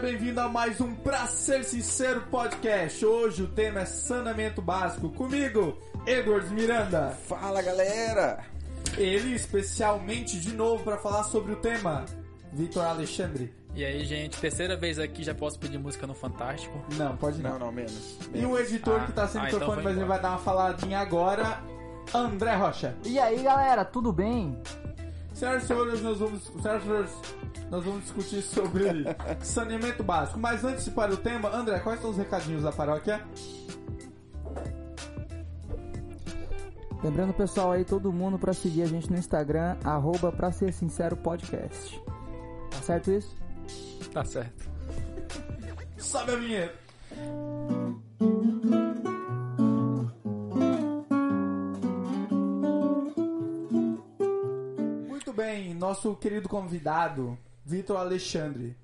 bem-vindo a mais um Pra Ser Sincero podcast. Hoje o tema é saneamento básico. Comigo, Edwards Miranda. Fala, galera! Ele especialmente de novo para falar sobre o tema, Vitor Alexandre. E aí, gente, terceira vez aqui, já posso pedir música no Fantástico? Não, pode não. Não, menos. E o editor que tá sem microfone, então mas ele vai dar uma faladinha agora, André Rocha. E aí, galera, tudo bem? Senhoras e senhores, nós vamos discutir sobre saneamento básico. Mas antes de para o tema, André, quais são os recadinhos da paróquia? Lembrando, pessoal, aí, todo mundo pra seguir a gente no Instagram, @pra ser sincero podcast. Tá certo isso? Tá certo. Sobe a vinheta. Muito bem, nosso querido convidado, Vitor Alexandre.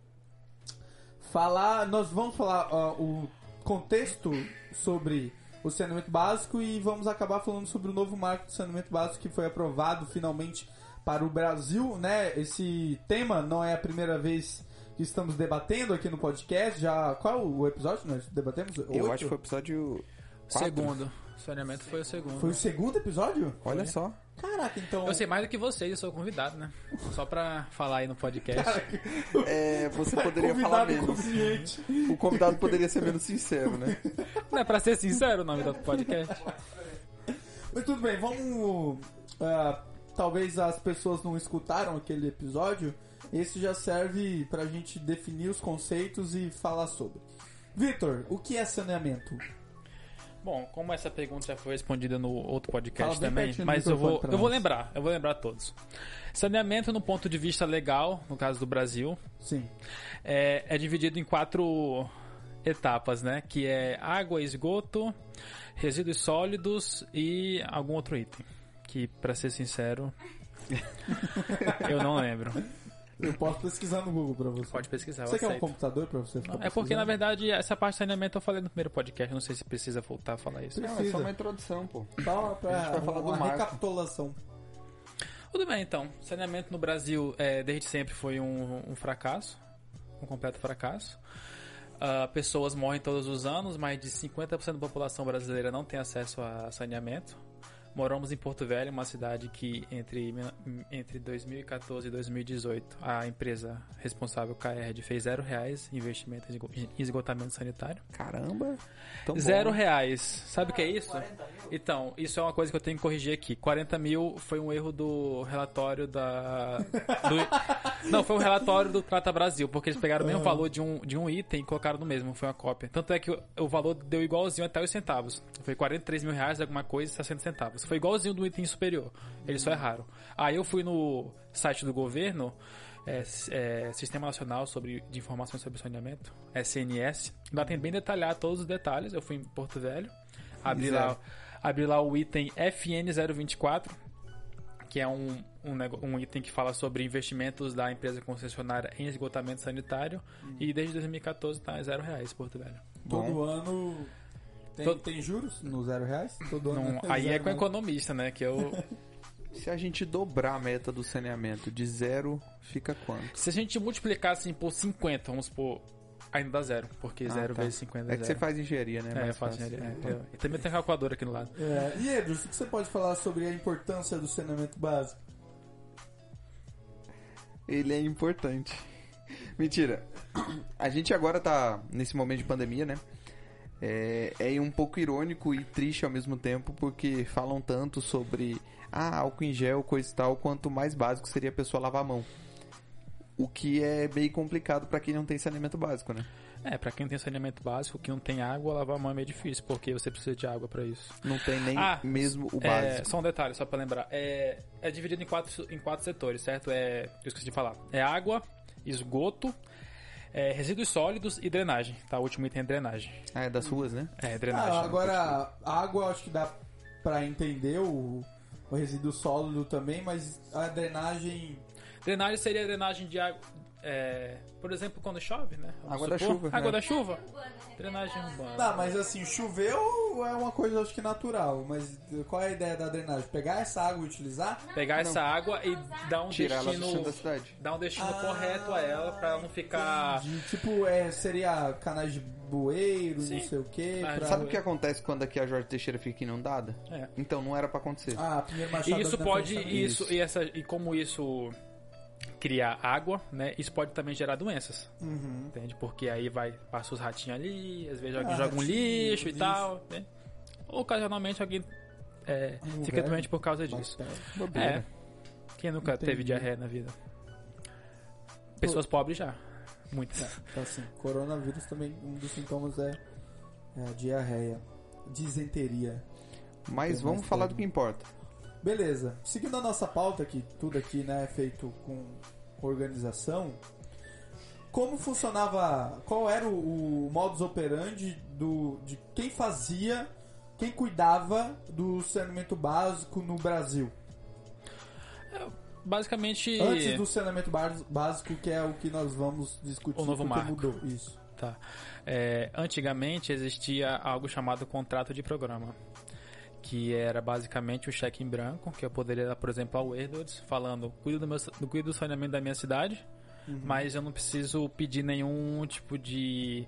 Nós vamos falar o contexto sobre o saneamento básico e vamos acabar falando sobre o novo marco do saneamento básico que foi aprovado finalmente para o Brasil, né? Esse tema não é a primeira vez que estamos debatendo aqui no podcast. Qual é o episódio que nós debatemos? Eu acho que foi o episódio 4. Segundo. O saneamento foi o segundo. Foi o segundo episódio? Olha só. Caraca, então... Eu sei mais do que vocês, eu sou convidado, né? Só pra falar aí no podcast. Você poderia falar menos. Consciente. O convidado poderia ser menos sincero, né? Não é pra ser sincero o nome do podcast? Mas tudo bem, vamos... talvez as pessoas não escutaram aquele episódio. Esse já serve pra gente definir os conceitos e falar sobre. Vitor, o que é saneamento? Bom, como essa pergunta já foi respondida no outro podcast também, pertinho do mas eu microfone vou lembrar todos. Saneamento no ponto de vista legal, no caso do Brasil, Sim. é dividido em 4 etapas, né? Que é água, esgoto, resíduos sólidos e algum outro item. Que, pra ser sincero, eu não lembro. Eu posso pesquisar no Google pra você. Pode pesquisar, Você eu quer um aceito. computador pra você ficar É porque, na verdade, essa parte de saneamento eu falei no primeiro podcast. Não sei se precisa voltar a falar isso. Não, é só uma introdução, pô. Só pra A gente vai falar do uma marco. recapitulação. Tudo bem, então. Saneamento no Brasil, desde sempre, foi um fracasso. Um completo fracasso. Pessoas morrem todos os anos. Mais de 50% da população brasileira não tem acesso a saneamento. Moramos em Porto Velho, uma cidade que entre 2014 e 2018 a empresa responsável, KR, fez R$0 investimento em esgotamento sanitário. Caramba! Tão bom. R$0. Sabe o que é isso? Então, isso é uma coisa que eu tenho que corrigir aqui. 40 mil foi um erro do relatório Não, foi um relatório do Trata Brasil, porque eles pegaram o mesmo valor de um item e colocaram no mesmo, foi uma cópia. Tanto é que o valor deu igualzinho até os centavos. Foi R$43 mil, alguma coisa, e 60 centavos. Foi igualzinho do item superior. Eles só erraram. Aí eu fui no site do governo, Sistema Nacional de Informações sobre Saneamento, SNS. Lá tem bem detalhado todos os detalhes. Eu fui em Porto Velho, abri lá o item FN024, que é um item que fala sobre investimentos da empresa concessionária em esgotamento sanitário. E desde 2014 tá R$0 Porto Velho. Todo ano... Tem juros no R$0? Todo ano. Aí é com o economista, né? Que eu... Se a gente dobrar a meta do saneamento de 0, fica quanto? Se a gente multiplicar assim por 50, vamos supor, ainda dá 0, porque 0 vezes 50 é 0. É que você faz engenharia, né? Eu faço engenharia. E também tem calculadora aqui no lado. E Edros, o que você pode falar sobre a importância do saneamento básico? Ele é importante. Mentira. A gente agora tá nesse momento de pandemia, né? É um pouco irônico e triste ao mesmo tempo, porque falam tanto sobre álcool em gel, coisa e tal, quanto mais básico seria a pessoa lavar a mão. O que é meio complicado pra quem não tem saneamento básico, né? Pra quem tem saneamento básico, que não tem água, lavar a mão é meio difícil, porque você precisa de água pra isso. Não tem nem mesmo o básico. Só um detalhe, só pra lembrar. É dividido em 4 setores, certo? Eu esqueci de falar. Água, esgoto, resíduos sólidos e drenagem, tá? O último item é drenagem. É das ruas, né? Drenagem. Agora, a água acho que dá pra entender o resíduo sólido também, mas a drenagem... Drenagem seria a drenagem de água... por exemplo, quando chove, né? Vamos Água da supor, chuva, Água né? da chuva. Drenagem urbana. Tá, mas assim, choveu é uma coisa acho que natural, mas qual é a ideia da drenagem? Pegar essa água e utilizar? Pegar essa água e dar um Tirar ela do centro da destino. cidade. Dar um destino correto a ela pra ela não ficar. Tipo, seria canais de bueiro, Sim. não sei o quê. Ah, pra- Sabe o que acontece quando aqui a Jorge Teixeira fica inundada? É. Então não era pra acontecer. Ah, primeiro machado E isso da pode. frente também. E como isso cria água, né? Isso pode também gerar doenças. Uhum. Entende? Porque aí passa os ratinhos ali, às vezes alguém Ah, joga um ratinho, lixo e tal. Né? Ocasionalmente alguém fica velho. doente por causa disso. Bobeira. Quem nunca Entendi. teve diarreia na vida? Pessoas pobres já. Muitas. Tá assim, coronavírus também, um dos sintomas é a diarreia, disenteria. Mas Tem vamos mais falar tempo. do que importa. Beleza, seguindo a nossa pauta, que tudo aqui né, é feito com organização, como funcionava, qual era o modus operandi de quem cuidava do saneamento básico no Brasil? Basicamente. Antes do saneamento básico, que é o que nós vamos discutir, O novo porque marco. mudou isso. Tá. Antigamente existia algo chamado contrato de programa, que era basicamente o cheque em branco, que eu poderia dar, por exemplo, ao Edwards, falando, cuido do saneamento da minha cidade, mas eu não preciso pedir nenhum tipo de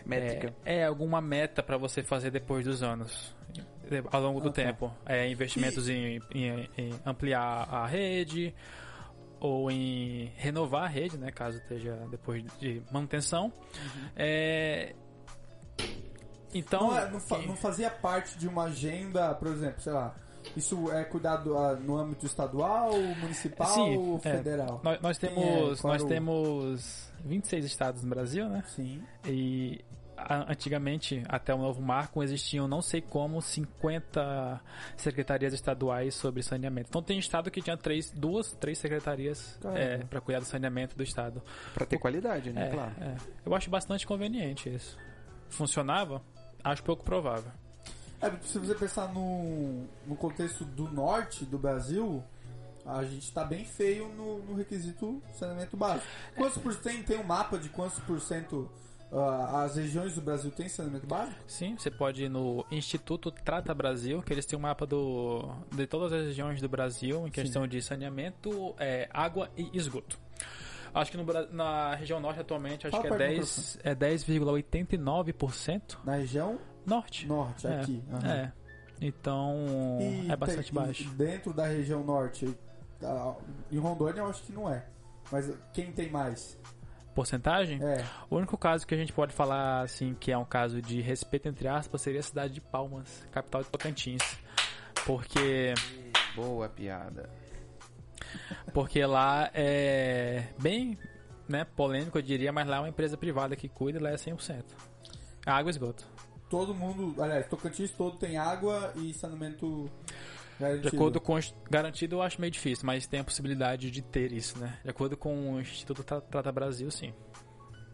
Métrica. alguma meta para você fazer depois dos anos, ao longo do tempo. Investimentos em ampliar a rede, ou em renovar a rede, né, caso esteja depois de manutenção. Então, Não fazia parte de uma agenda, por exemplo, sei lá, isso é cuidado no âmbito estadual, municipal Sim, ou federal? nós temos 26 estados no Brasil, né? Sim. E antigamente, até o novo marco, existiam não sei como 50 secretarias estaduais sobre saneamento. Então tem estado que tinha três secretarias Caramba. para cuidar do saneamento do estado. Pra ter qualidade, né? Claro. Eu acho bastante conveniente isso. Funcionava? Acho pouco provável. Se você pensar no contexto do norte do Brasil, a gente está bem feio no requisito saneamento básico. Quantos por cento tem um mapa de quantos por cento as regiões do Brasil têm saneamento básico? Sim, você pode ir no Instituto Trata Brasil, que eles têm um mapa de todas as regiões do Brasil em questão de saneamento, água e esgoto. Acho que na região norte atualmente, acho que é 10,89%. Na região Norte. norte, aqui. Aham. Então, é bastante baixo. Dentro da região norte, em Rondônia eu acho que não é. Mas quem tem mais? Porcentagem? É. O único caso que a gente pode falar, assim, que é um caso de respeito, entre aspas, seria a cidade de Palmas, capital de Tocantins. Porque lá é bem, né, polêmico, eu diria, mas lá é uma empresa privada que cuida e lá é 100%. Água e esgoto. Todo mundo, aliás, Tocantins todo tem água e saneamento garantido. De acordo com o garantido, eu acho meio difícil, mas tem a possibilidade de ter isso, né? De acordo com o Instituto Trata Brasil, sim.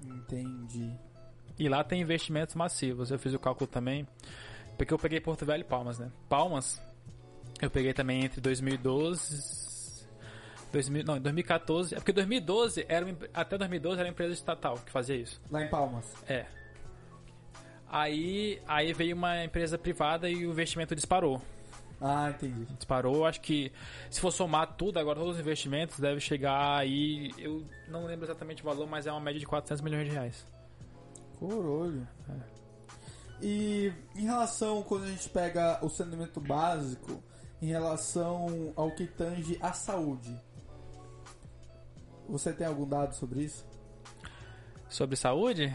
Entendi. E lá tem investimentos massivos. Eu fiz o cálculo também, porque eu peguei Porto Velho e Palmas, né? Palmas, eu peguei também entre 2012... 2014... É porque 2012 até 2012 era uma empresa estatal que fazia isso. Lá em Palmas. Aí veio uma empresa privada e o investimento disparou. Ah, entendi. Disparou, acho que se for somar tudo, agora todos os investimentos, deve chegar aí, eu não lembro exatamente o valor, mas é uma média de 400 milhões de reais. Corolho. E em relação, quando a gente pega o saneamento básico, em relação ao que tange a saúde, você tem algum dado sobre isso? Sobre saúde?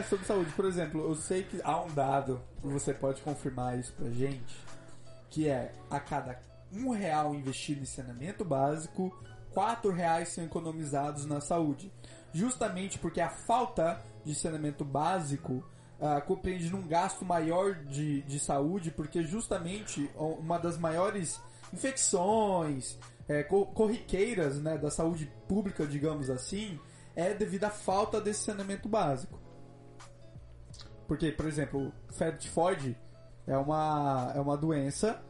Sobre saúde. Por exemplo, eu sei que há um dado, e você pode confirmar isso pra gente, que é a cada R$1 investido em saneamento básico, R$4 são economizados na saúde. Justamente porque a falta de saneamento básico compreende num gasto maior de saúde, porque justamente uma das maiores infecções corriqueiras, né, da saúde pública, digamos assim, é devido à falta desse saneamento básico. Porque, por exemplo, febre tifoide é uma doença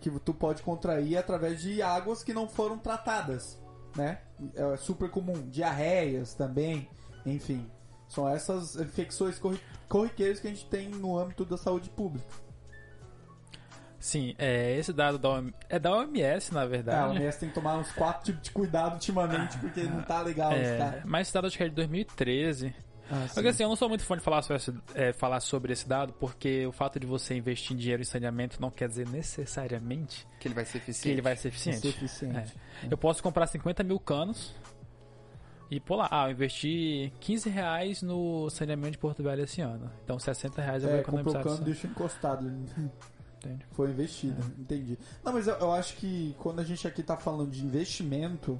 que tu pode contrair através de águas que não foram tratadas. né? É super comum. Diarreias também, enfim. São essas infecções corriqueiras que a gente tem no âmbito da saúde pública. Sim, esse dado da OMS, na verdade. A OMS tem que tomar uns 4 tipos de cuidado ultimamente, porque não tá legal os caras. Mas esse dado acho que é de 2013. Porque assim, eu não sou muito fã de falar sobre esse dado, porque o fato de você investir em dinheiro em saneamento não quer dizer necessariamente que ele vai ser eficiente. Eu posso comprar 50 mil canos e pô lá, eu investi R$15 no saneamento de Porto Velho esse ano. Então R$60 eu vou economizar. Comprou o cano e deixou encostado. Entende? Foi investido, entendi. Não, mas eu acho que quando a gente aqui tá falando de investimento,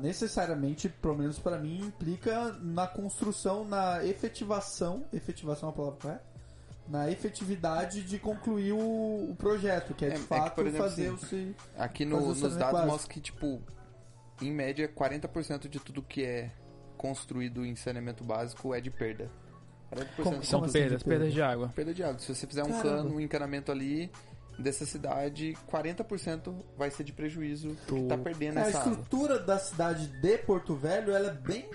necessariamente, pelo menos para mim, implica na construção, na efetivação é uma palavra correta? Na efetividade de concluir o projeto, que é de fato que, por exemplo, fazer assim, aqui nos dados mostra que, tipo, em média, 40% de tudo que é construído em saneamento básico é de perda. São perdas de água. Perda de água. Se você fizer um encanamento ali dessa cidade, 40% vai ser de prejuízo, porque tá perdendo essa água. A estrutura da cidade de Porto Velho, ela é bem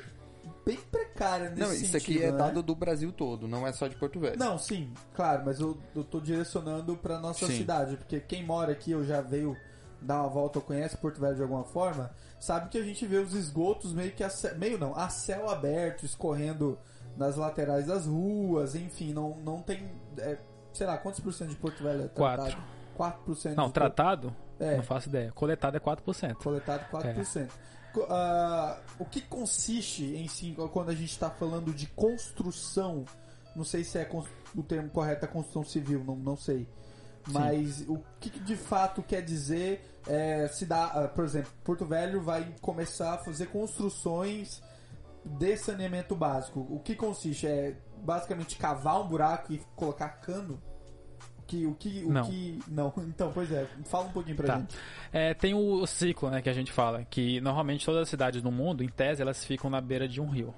precária nesse sentido. Não, isso aqui é dado do Brasil todo, não é só de Porto Velho. Não, sim, claro, mas eu tô direcionando pra nossa cidade, porque quem mora aqui, ou já veio dar uma volta ou conhece Porto Velho de alguma forma, sabe que a gente vê os esgotos a céu aberto, escorrendo nas laterais das ruas, enfim, não tem, sei lá, quantos por cento de Porto Velho é tratado? 4%. Não, tratado? Não faço ideia. Coletado é 4%. Coletado 4%. O que consiste em si, quando a gente está falando de construção, não sei se o termo correto é construção civil, não sei. Mas o que de fato quer dizer por exemplo, Porto Velho vai começar a fazer construções de saneamento básico. O que consiste? É basicamente cavar um buraco e colocar cano? Não. Então, pois fala um pouquinho pra gente. Tem o ciclo, né, que a gente fala, que normalmente todas as cidades do mundo, em tese, elas ficam na beira de um rio.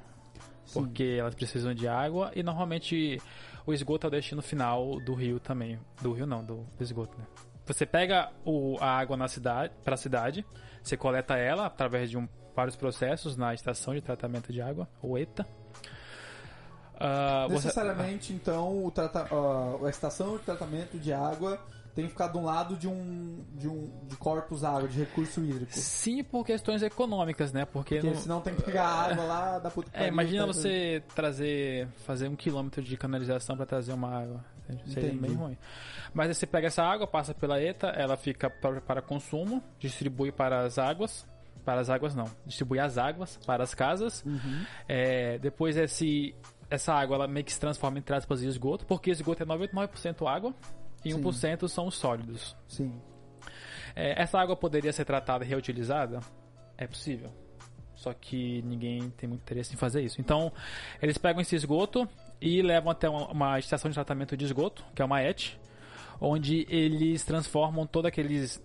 Sim. Porque elas precisam de água e normalmente o esgoto é o destino final do rio também. Do rio não, do esgoto, né? Você pega a água pra cidade, você coleta ela através de vários processos na estação de tratamento de água, ou ETA. Necessariamente, então, a estação de tratamento de água tem que ficar do lado de corpos água, de recurso hídrico. Sim, por questões econômicas, né? Porque senão tem que pegar água lá da puta que pariu. Imagina você fazer 1 quilômetro de canalização para trazer uma água. Seria bem ruim. Mas aí você pega essa água, passa pela ETA, ela fica para consumo, distribui para as águas. Distribui as águas para as casas. Uhum. Depois essa água ela meio que se transforma em aspas em esgoto, porque esgoto é 99% água e 1% são os sólidos. Sim. Essa água poderia ser tratada e reutilizada? É possível. Só que ninguém tem muito interesse em fazer isso. Então, eles pegam esse esgoto e levam até uma estação de tratamento de esgoto, que é uma ET, onde eles transformam todos aqueles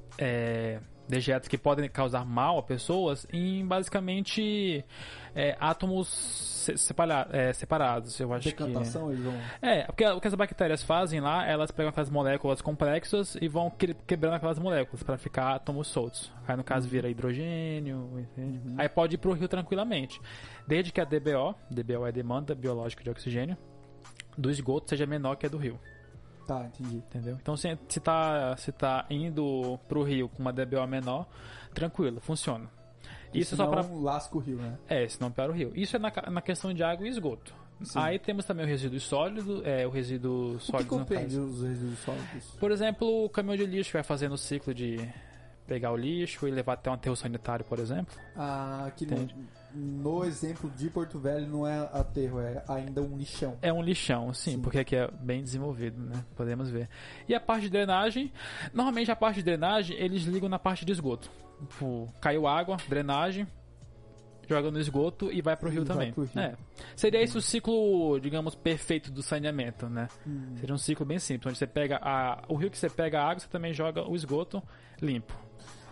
dejetos que podem causar mal a pessoas em basicamente átomos separados, eu acho. Decantação, eles vão... porque o que as bactérias fazem lá, elas pegam aquelas moléculas complexas e vão quebrando aquelas moléculas para ficar átomos soltos. Aí no caso vira hidrogênio, entende? Aí pode ir pro rio tranquilamente. Desde que a DBO é demanda biológica de oxigênio, do esgoto seja menor que a do rio. Tá, entendi. Entendeu? Então se tá indo pro rio com uma DBO menor, tranquilo, funciona. Isso senão só pra... lasca o rio, né? Senão piora o rio. Isso é na questão de água e esgoto. Sim. Aí temos também o resíduo sólido, o resíduo sólido. O que compreende os resíduos sólidos? Por exemplo, o caminhão de lixo que vai fazendo o ciclo de pegar o lixo e levar até um aterro sanitário, por exemplo. Aqui no exemplo de Porto Velho não é aterro, é ainda um lixão. É um lixão, sim, porque aqui é bem desenvolvido, né? Podemos ver. E a parte de drenagem, normalmente a parte de drenagem eles ligam na parte de esgoto. Caiu água, drenagem, joga no esgoto e vai pro rio também. Seria esse o ciclo, digamos, perfeito do saneamento, né? Seria um ciclo bem simples, onde você pega o rio que você pega a água, você também joga o esgoto limpo.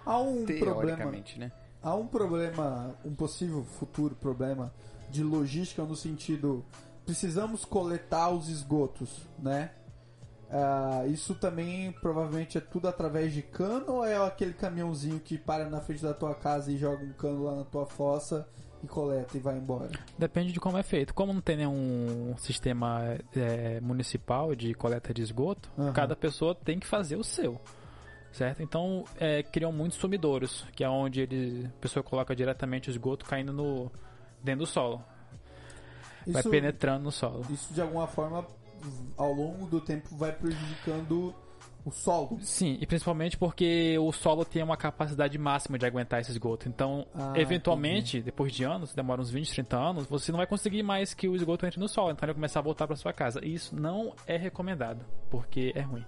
Há um teoricamente, né? Há um problema, um possível futuro problema de logística no sentido, precisamos coletar os esgotos, né? Isso também provavelmente é tudo através de cano ou é aquele caminhãozinho que para na frente da tua casa e joga um cano lá na tua fossa e coleta e vai embora? Depende de como é feito. Como não tem nenhum sistema municipal de coleta de esgoto, cada pessoa tem que fazer o seu, certo? Então criam muitos sumidouros, que é onde a pessoa coloca diretamente o esgoto caindo dentro do solo. Vai penetrando no solo. Isso de alguma forma, ao longo do tempo, vai prejudicando o solo. Sim, e principalmente porque o solo tem uma capacidade máxima de aguentar esse esgoto. Então, eventualmente, depois de anos, demora uns 20, 30 anos, você não vai conseguir mais que o esgoto entre no solo. Então, ele vai começar a voltar para sua casa. E isso não é recomendado, porque é ruim.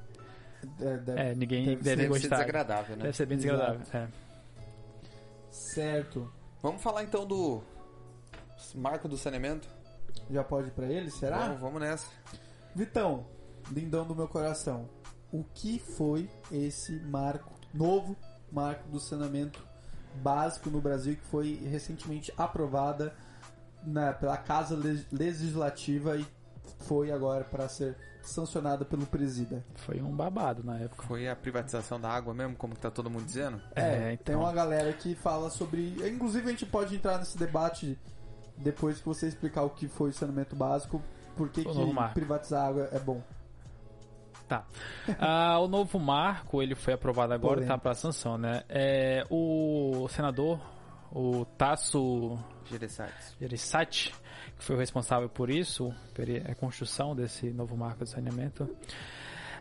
Ninguém deve gostar. Deve ser desagradável, né? Deve ser bem desagradável. Certo. Vamos falar então do marco do saneamento? Já pode ir pra ele, será? Vamos nessa. Vitão, lindão do meu coração, o que foi esse novo marco do saneamento básico no Brasil, que foi recentemente aprovada pela Casa Legislativa e foi agora para ser sancionada pelo presida? Foi um babado na época. Foi a privatização da água mesmo, como que tá todo mundo dizendo? Então. Tem uma galera que fala sobre... Inclusive a gente pode entrar nesse debate depois que você explicar o que foi o saneamento básico, por que privatizar a água é bom. Tá. O novo marco, ele foi aprovado agora e tá para sanção, né? O senador, o Tasso Gereissati, que foi o responsável por isso, a construção desse novo marco de saneamento.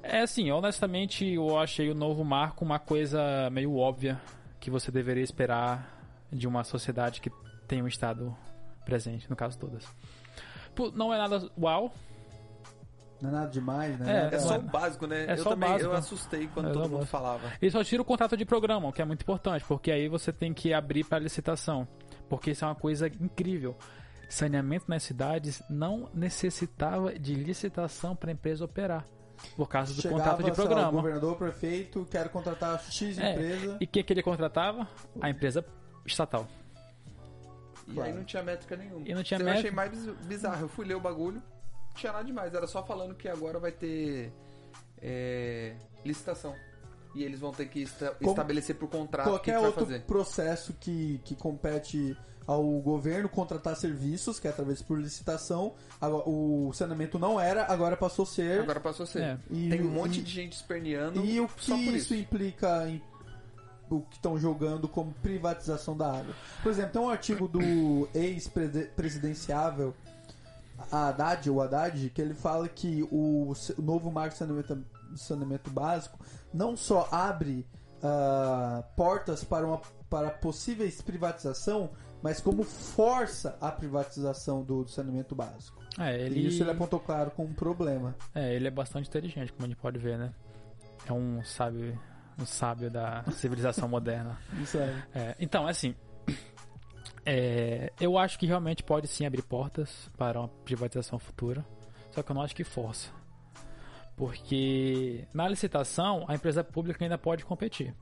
Assim, honestamente, eu achei o novo marco uma coisa meio óbvia que você deveria esperar de uma sociedade que tem um Estado presente, no caso todas. Não é nada uau. Não é nada demais, né? É só o básico, né? Eu assustei quando todo mundo falava. E só tira o contrato de programa, o que é muito importante, porque aí você tem que abrir para licitação. Porque isso é uma coisa incrível. Saneamento nas cidades não necessitava de licitação para a empresa operar. Por causa do contrato de programa. O governador, o prefeito, quer contratar X empresa. E o que ele contratava? A empresa estatal. E aí não tinha métrica nenhuma. Eu achei mais bizarro. Eu fui ler o bagulho, não tinha nada demais. Era só falando que agora vai ter licitação. E eles vão ter que estabelecer por contrato o que vai fazer. Qualquer outro processo que compete ao governo contratar serviços, que é através por licitação. Agora, o saneamento não era, agora passou a ser. Agora passou a ser. Tem um monte de gente esperneando. E o que isso implica em o que estão jogando como privatização da água? Por exemplo, tem um artigo do ex-presidenciável Haddad, que ele fala que o novo marco de saneamento básico não só abre portas para possíveis privatização, mas como força a privatização do saneamento básico. E isso ele apontou claro como um problema. Ele é bastante inteligente, como a gente pode ver, né? É um sábio da civilização moderna. Isso aí. Então, assim, eu acho que realmente pode sim abrir portas para uma privatização futura, só que eu não acho que força. Porque na licitação a empresa pública ainda pode competir.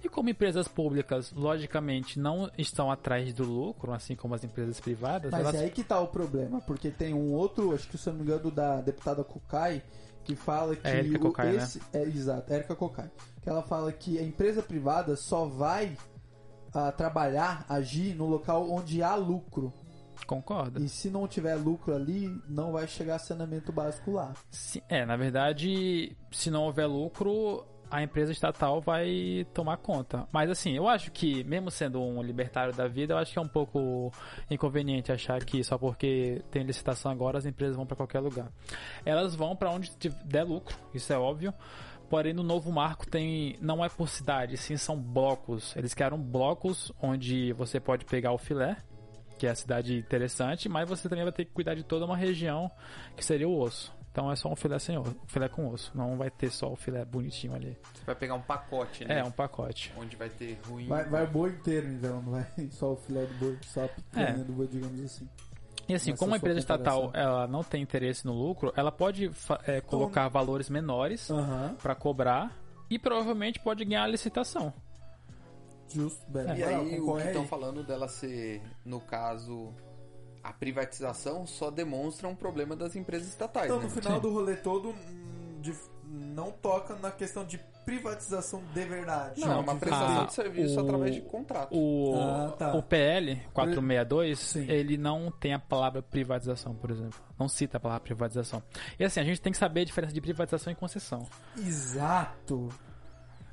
E como empresas públicas, logicamente, não estão atrás do lucro, assim como as empresas privadas... Mas é aí que está o problema, porque tem um outro, acho que se não me engano, da deputada Cocai, que fala que... Érica Cocai, né? Exato, Érica Cocai. Que ela fala que a empresa privada só vai trabalhar, agir no local onde há lucro. Concordo. E se não tiver lucro ali, não vai chegar saneamento básico lá. Sim, na verdade, se não houver lucro, a empresa estatal vai tomar conta. Mas assim, eu acho que, mesmo sendo um libertário da vida, eu acho que é um pouco inconveniente achar que só porque tem licitação agora as empresas vão para qualquer lugar. Elas vão para onde der lucro, isso é óbvio. Porém, no novo marco não é por cidade, sim, são blocos. Eles criaram blocos onde você pode pegar o filé, que é a cidade interessante, mas você também vai ter que cuidar de toda uma região que seria o osso. Então é só um filé filé com osso. Não vai ter só o filé bonitinho ali. Você vai pegar um pacote, né? Um pacote. Onde vai ter ruim. Vai o boi inteiro, então, não vai só o filé do boi, só a picanha do boi, digamos assim. E assim, como a empresa estatal ela não tem interesse no lucro, ela pode colocar valores menores para cobrar e provavelmente pode ganhar a licitação. Justo, bem. E aí, o que estão falando dela ser, no caso, a privatização só demonstra um problema das empresas estatais. Então, né? no final do rolê todo, não toca na questão de privatização de verdade. Não, é uma prestação Ah, de serviço o- através de contrato. O PL 462, Sim. ele não tem a palavra privatização, por exemplo. Não cita a palavra privatização. E assim, a gente tem que saber a diferença de privatização e concessão. Exato.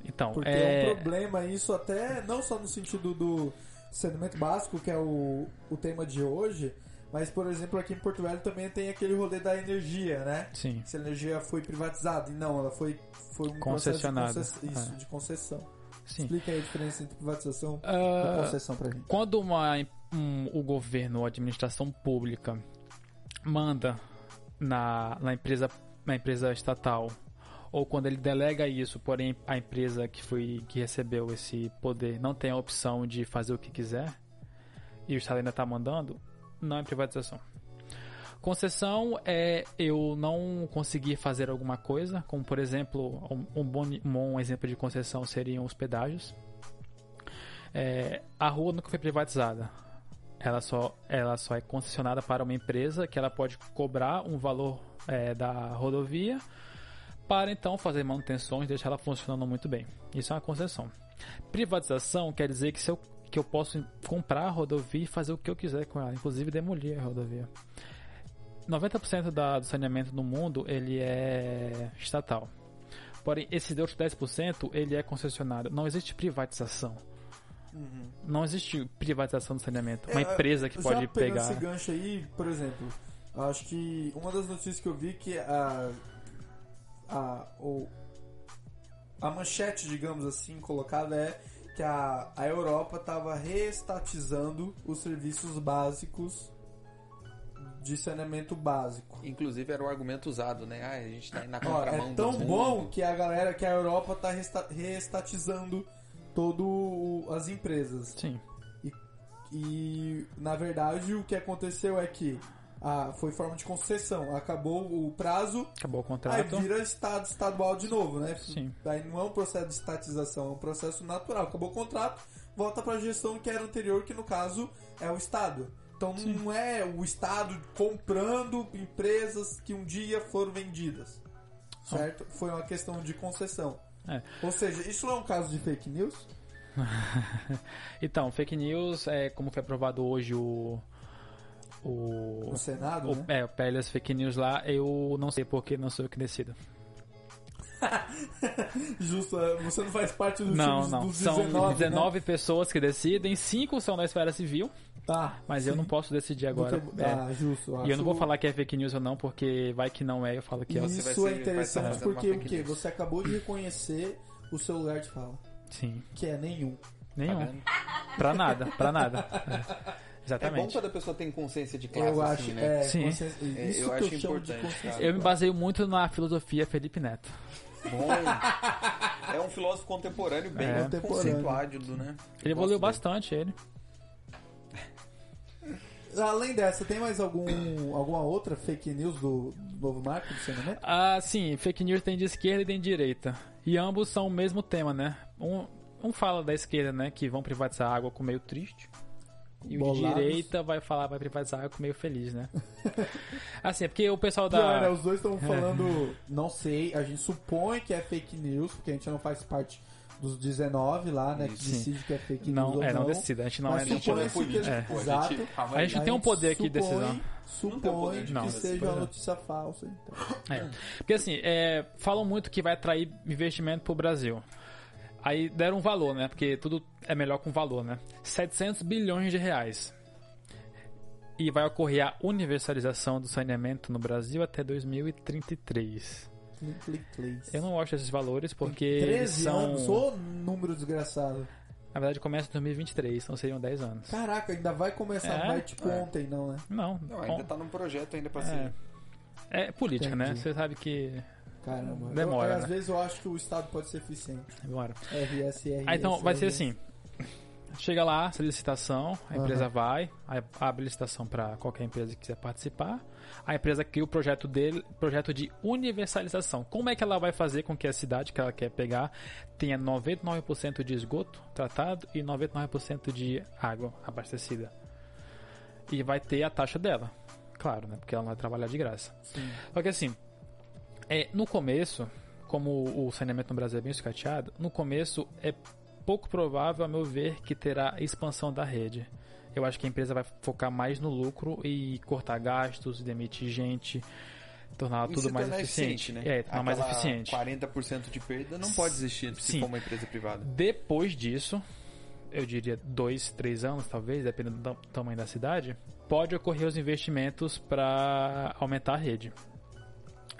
Então, Porque é um problema isso até não só no sentido do saneamento básico, que é o tema de hoje, mas, por exemplo, aqui em Porto Velho também tem aquele rolê da energia, né? Sim. Se a energia foi privatizada. E não, ela foi um Concessionada. processo de concessão. Isso, de concessão. Sim. Explica aí a diferença entre privatização e Ah, concessão pra gente. Quando o governo ou a administração pública manda na empresa estatal, ou quando ele delega isso, porém a empresa que recebeu esse poder não tem a opção de fazer o que quiser, e o Estado ainda está mandando, não é privatização. Concessão é eu não conseguir fazer alguma coisa, como por exemplo, um bom exemplo de concessão seriam os pedágios. A rua nunca foi privatizada. Ela só é concessionada para uma empresa que ela pode cobrar um valor da rodovia para então fazer manutenções e deixar ela funcionando muito bem. Isso é uma concessão. Privatização quer dizer que eu posso comprar a rodovia e fazer o que eu quiser com ela, inclusive demolir a rodovia. 90% do saneamento no mundo ele é estatal. Porém, esse outro 10% ele é concessionado. Não existe privatização. Não existe privatização do saneamento. Uma empresa que pode já pegando pegar... esse gancho aí, por exemplo, acho que uma das notícias que eu vi que a manchete, digamos assim, colocada é que a Europa estava reestatizando os serviços básicos de saneamento básico. Inclusive era o argumento usado, né? A gente tá indo na contramão É tão do mundo. bom que a Europa está reestatizando as empresas. Sim. E na verdade o que aconteceu é que foi forma de concessão, acabou o prazo, Acabou o aí contrato. vira estadual de novo, né? Sim. Aí não é um processo de estatização, é um processo natural. Acabou o contrato, volta para a gestão que era anterior, que no caso é o Estado. Então não é o Estado comprando empresas que um dia foram vendidas, certo? Foi uma questão de concessão. Ou seja, isso não é um caso de fake news? Então, fake news é como foi aprovado hoje No Senado, né? o PL das fake news lá, eu não sei porque não sou eu que decido. Justo, você não faz parte dos Não. dos São 19, 19 pessoas que decidem, 5 são da esfera civil, Tá. mas eu não posso decidir agora. Justo. E eu não vou falar que é fake news ou não, porque vai que não é, eu falo que é. Você vai Isso é ser- interessante vai estar porque fazendo o uma quê? fake news. Você acabou de reconhecer o seu lugar de fala, Sim, que é nenhum. nenhum. Tá vendo? Pra nada. É. É bom Exatamente. quando a pessoa tem consciência de classe, Eu assim, acho, né? Sim. Isso eu que acho eu chamo de importante, consciência. cara. Eu me baseio muito na filosofia Felipe Neto. Bom. É um filósofo contemporâneo bem Contemporâneo. conceituado, né? Ele evoluiu Gosto bastante, ele. Além dessa, tem mais alguma outra fake news do novo marco do saneamento? Ah, sim, fake news tem de esquerda e tem de direita. E ambos são o mesmo tema, né? Um fala da esquerda, né, que vão privatizar a água com meio triste. E o de Bolados. direita vai privatizar a água com meio feliz, né? Assim, é porque o pessoal da... Pior, né? Os dois estão falando, não sei, a gente supõe que é fake news, porque a gente não faz parte dos 19 lá, né, que Sim. decide que é fake news ou Não decida, a gente não Mas é nem supõe-se poder político. que- Exato. A gente não tem um poder aqui de decisão. Supõe Não, que seja uma não. notícia falsa. Então. Porque assim, falam muito que vai atrair investimento pro Brasil. Aí deram um valor, né? Porque tudo é melhor com valor, né? 700 bilhões de reais. E vai ocorrer a universalização do saneamento no Brasil até 2033. Clique. Eu não gosto desses valores porque eles 13 são... anos, ô número desgraçado. Na verdade começa em 2023, então seriam 10 anos. Caraca, ainda vai começar, não vai tipo É. ontem, não, né? Não, Não, ainda tá num projeto ainda pra ser. é política, né? Entendi. Você sabe que Caramba. Demora, Às né? vezes eu acho que o Estado pode ser eficiente. demora. RS. Ah, então vai ser assim. Chega lá, essa licitação, a empresa vai, aí abre licitação para qualquer empresa que quiser participar. A empresa cria o projeto de universalização. Como é que ela vai fazer com que a cidade que ela quer pegar tenha 99% de esgoto tratado e 99% de água abastecida? E vai ter a taxa dela, claro, né? Porque ela não vai trabalhar de graça. Sim. Só que assim, No começo, como o saneamento no Brasil é bem sucateado, no começo é pouco provável, a meu ver, que terá expansão da rede. Eu acho que a empresa vai focar mais no lucro e cortar gastos, demitir gente, tornar tudo mais eficiente. Né? Tornar mais eficiente. 40% de perda não pode existir se for uma empresa privada. Depois disso, eu diria 2, 3 anos talvez, dependendo do tamanho da cidade, pode ocorrer os investimentos para aumentar a rede.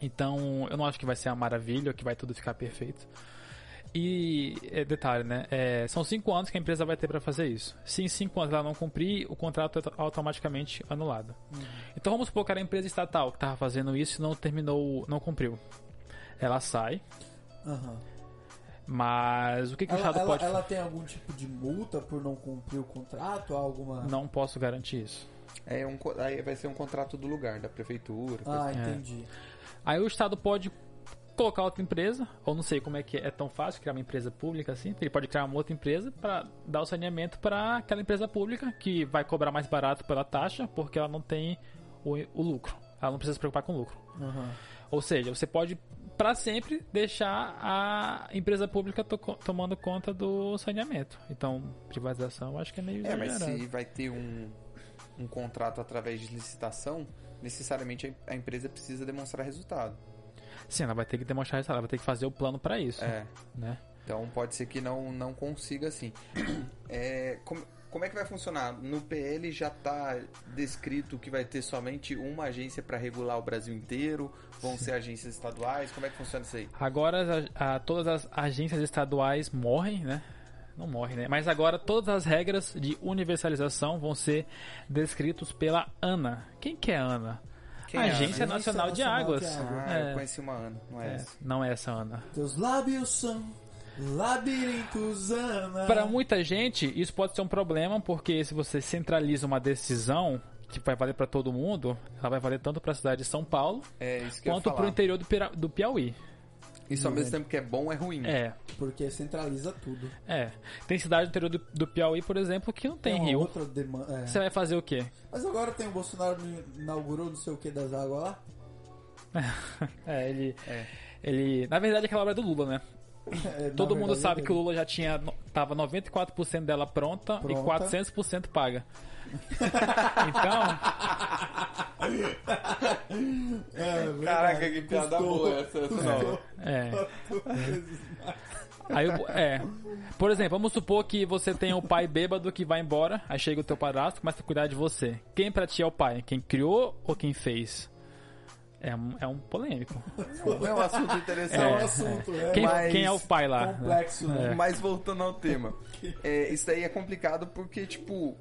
Então, eu não acho que vai ser uma maravilha, que vai tudo ficar perfeito. E, detalhe, né? São 5 anos que a empresa vai ter para fazer isso. Se em 5 anos ela não cumprir, o contrato é automaticamente anulado. Então, vamos supor que era a empresa estatal que estava fazendo isso e não terminou, não cumpriu. Ela sai. Mas o que o Estado pode... Ela tem algum tipo de multa por não cumprir o contrato? Alguma... Não posso garantir isso. Aí vai ser um contrato do lugar, da prefeitura. Entendi. Aí o Estado pode colocar outra empresa, ou não sei como é que é tão fácil criar uma empresa pública assim. Ele pode criar uma outra empresa para dar o saneamento para aquela empresa pública que vai cobrar mais barato pela taxa porque ela não tem o lucro. Ela não precisa se preocupar com o lucro. Ou seja, você pode para sempre deixar a empresa pública tomando conta do saneamento. Então, privatização eu acho que é meio exagerado. Mas se vai ter um contrato através de licitação, necessariamente a empresa precisa demonstrar resultado. Sim, ela vai ter que demonstrar resultado, ela vai ter que fazer o plano para isso. Né? Então pode ser que não consiga assim. Como é que vai funcionar? No PL já está descrito que vai ter somente uma agência para regular o Brasil inteiro? Vão ser agências estaduais? Como é que funciona isso aí? Agora todas as agências estaduais morrem, né? Não morrem, né? Mas agora todas as regras de universalização vão ser descritos pela ANA. Quem que é a ANA? Agência Nacional de Águas. Eu conheci uma ANA, não é essa. Não é essa ANA. Teus lábios são labirintos, ANA. Para muita gente, isso pode ser um problema, porque se você centraliza uma decisão que vai valer para todo mundo, ela vai valer tanto para a cidade de São Paulo quanto para o interior do Piauí. Isso ao mesmo tempo que é bom, é ruim. Porque centraliza tudo. Tem cidade do interior do Piauí, por exemplo, que não tem rio. Você vai fazer o quê? Mas agora tem o Bolsonaro inaugurou não sei o que das águas lá? Ele... Na verdade, aquela obra é do Lula, né? Todo mundo sabe que o Lula já tava 94% dela pronta e 400% paga. Então... Caraca, que piada boa essa não. Por exemplo, vamos supor que você tem o pai bêbado que vai embora, aí chega o teu padrasto e começa a cuidar de você. Quem pra ti é o pai? Quem criou ou quem fez? É um polêmico. É um assunto interessante. Quem é o pai lá? Complexo, né? Mas voltando ao tema. Isso daí é complicado porque, tipo...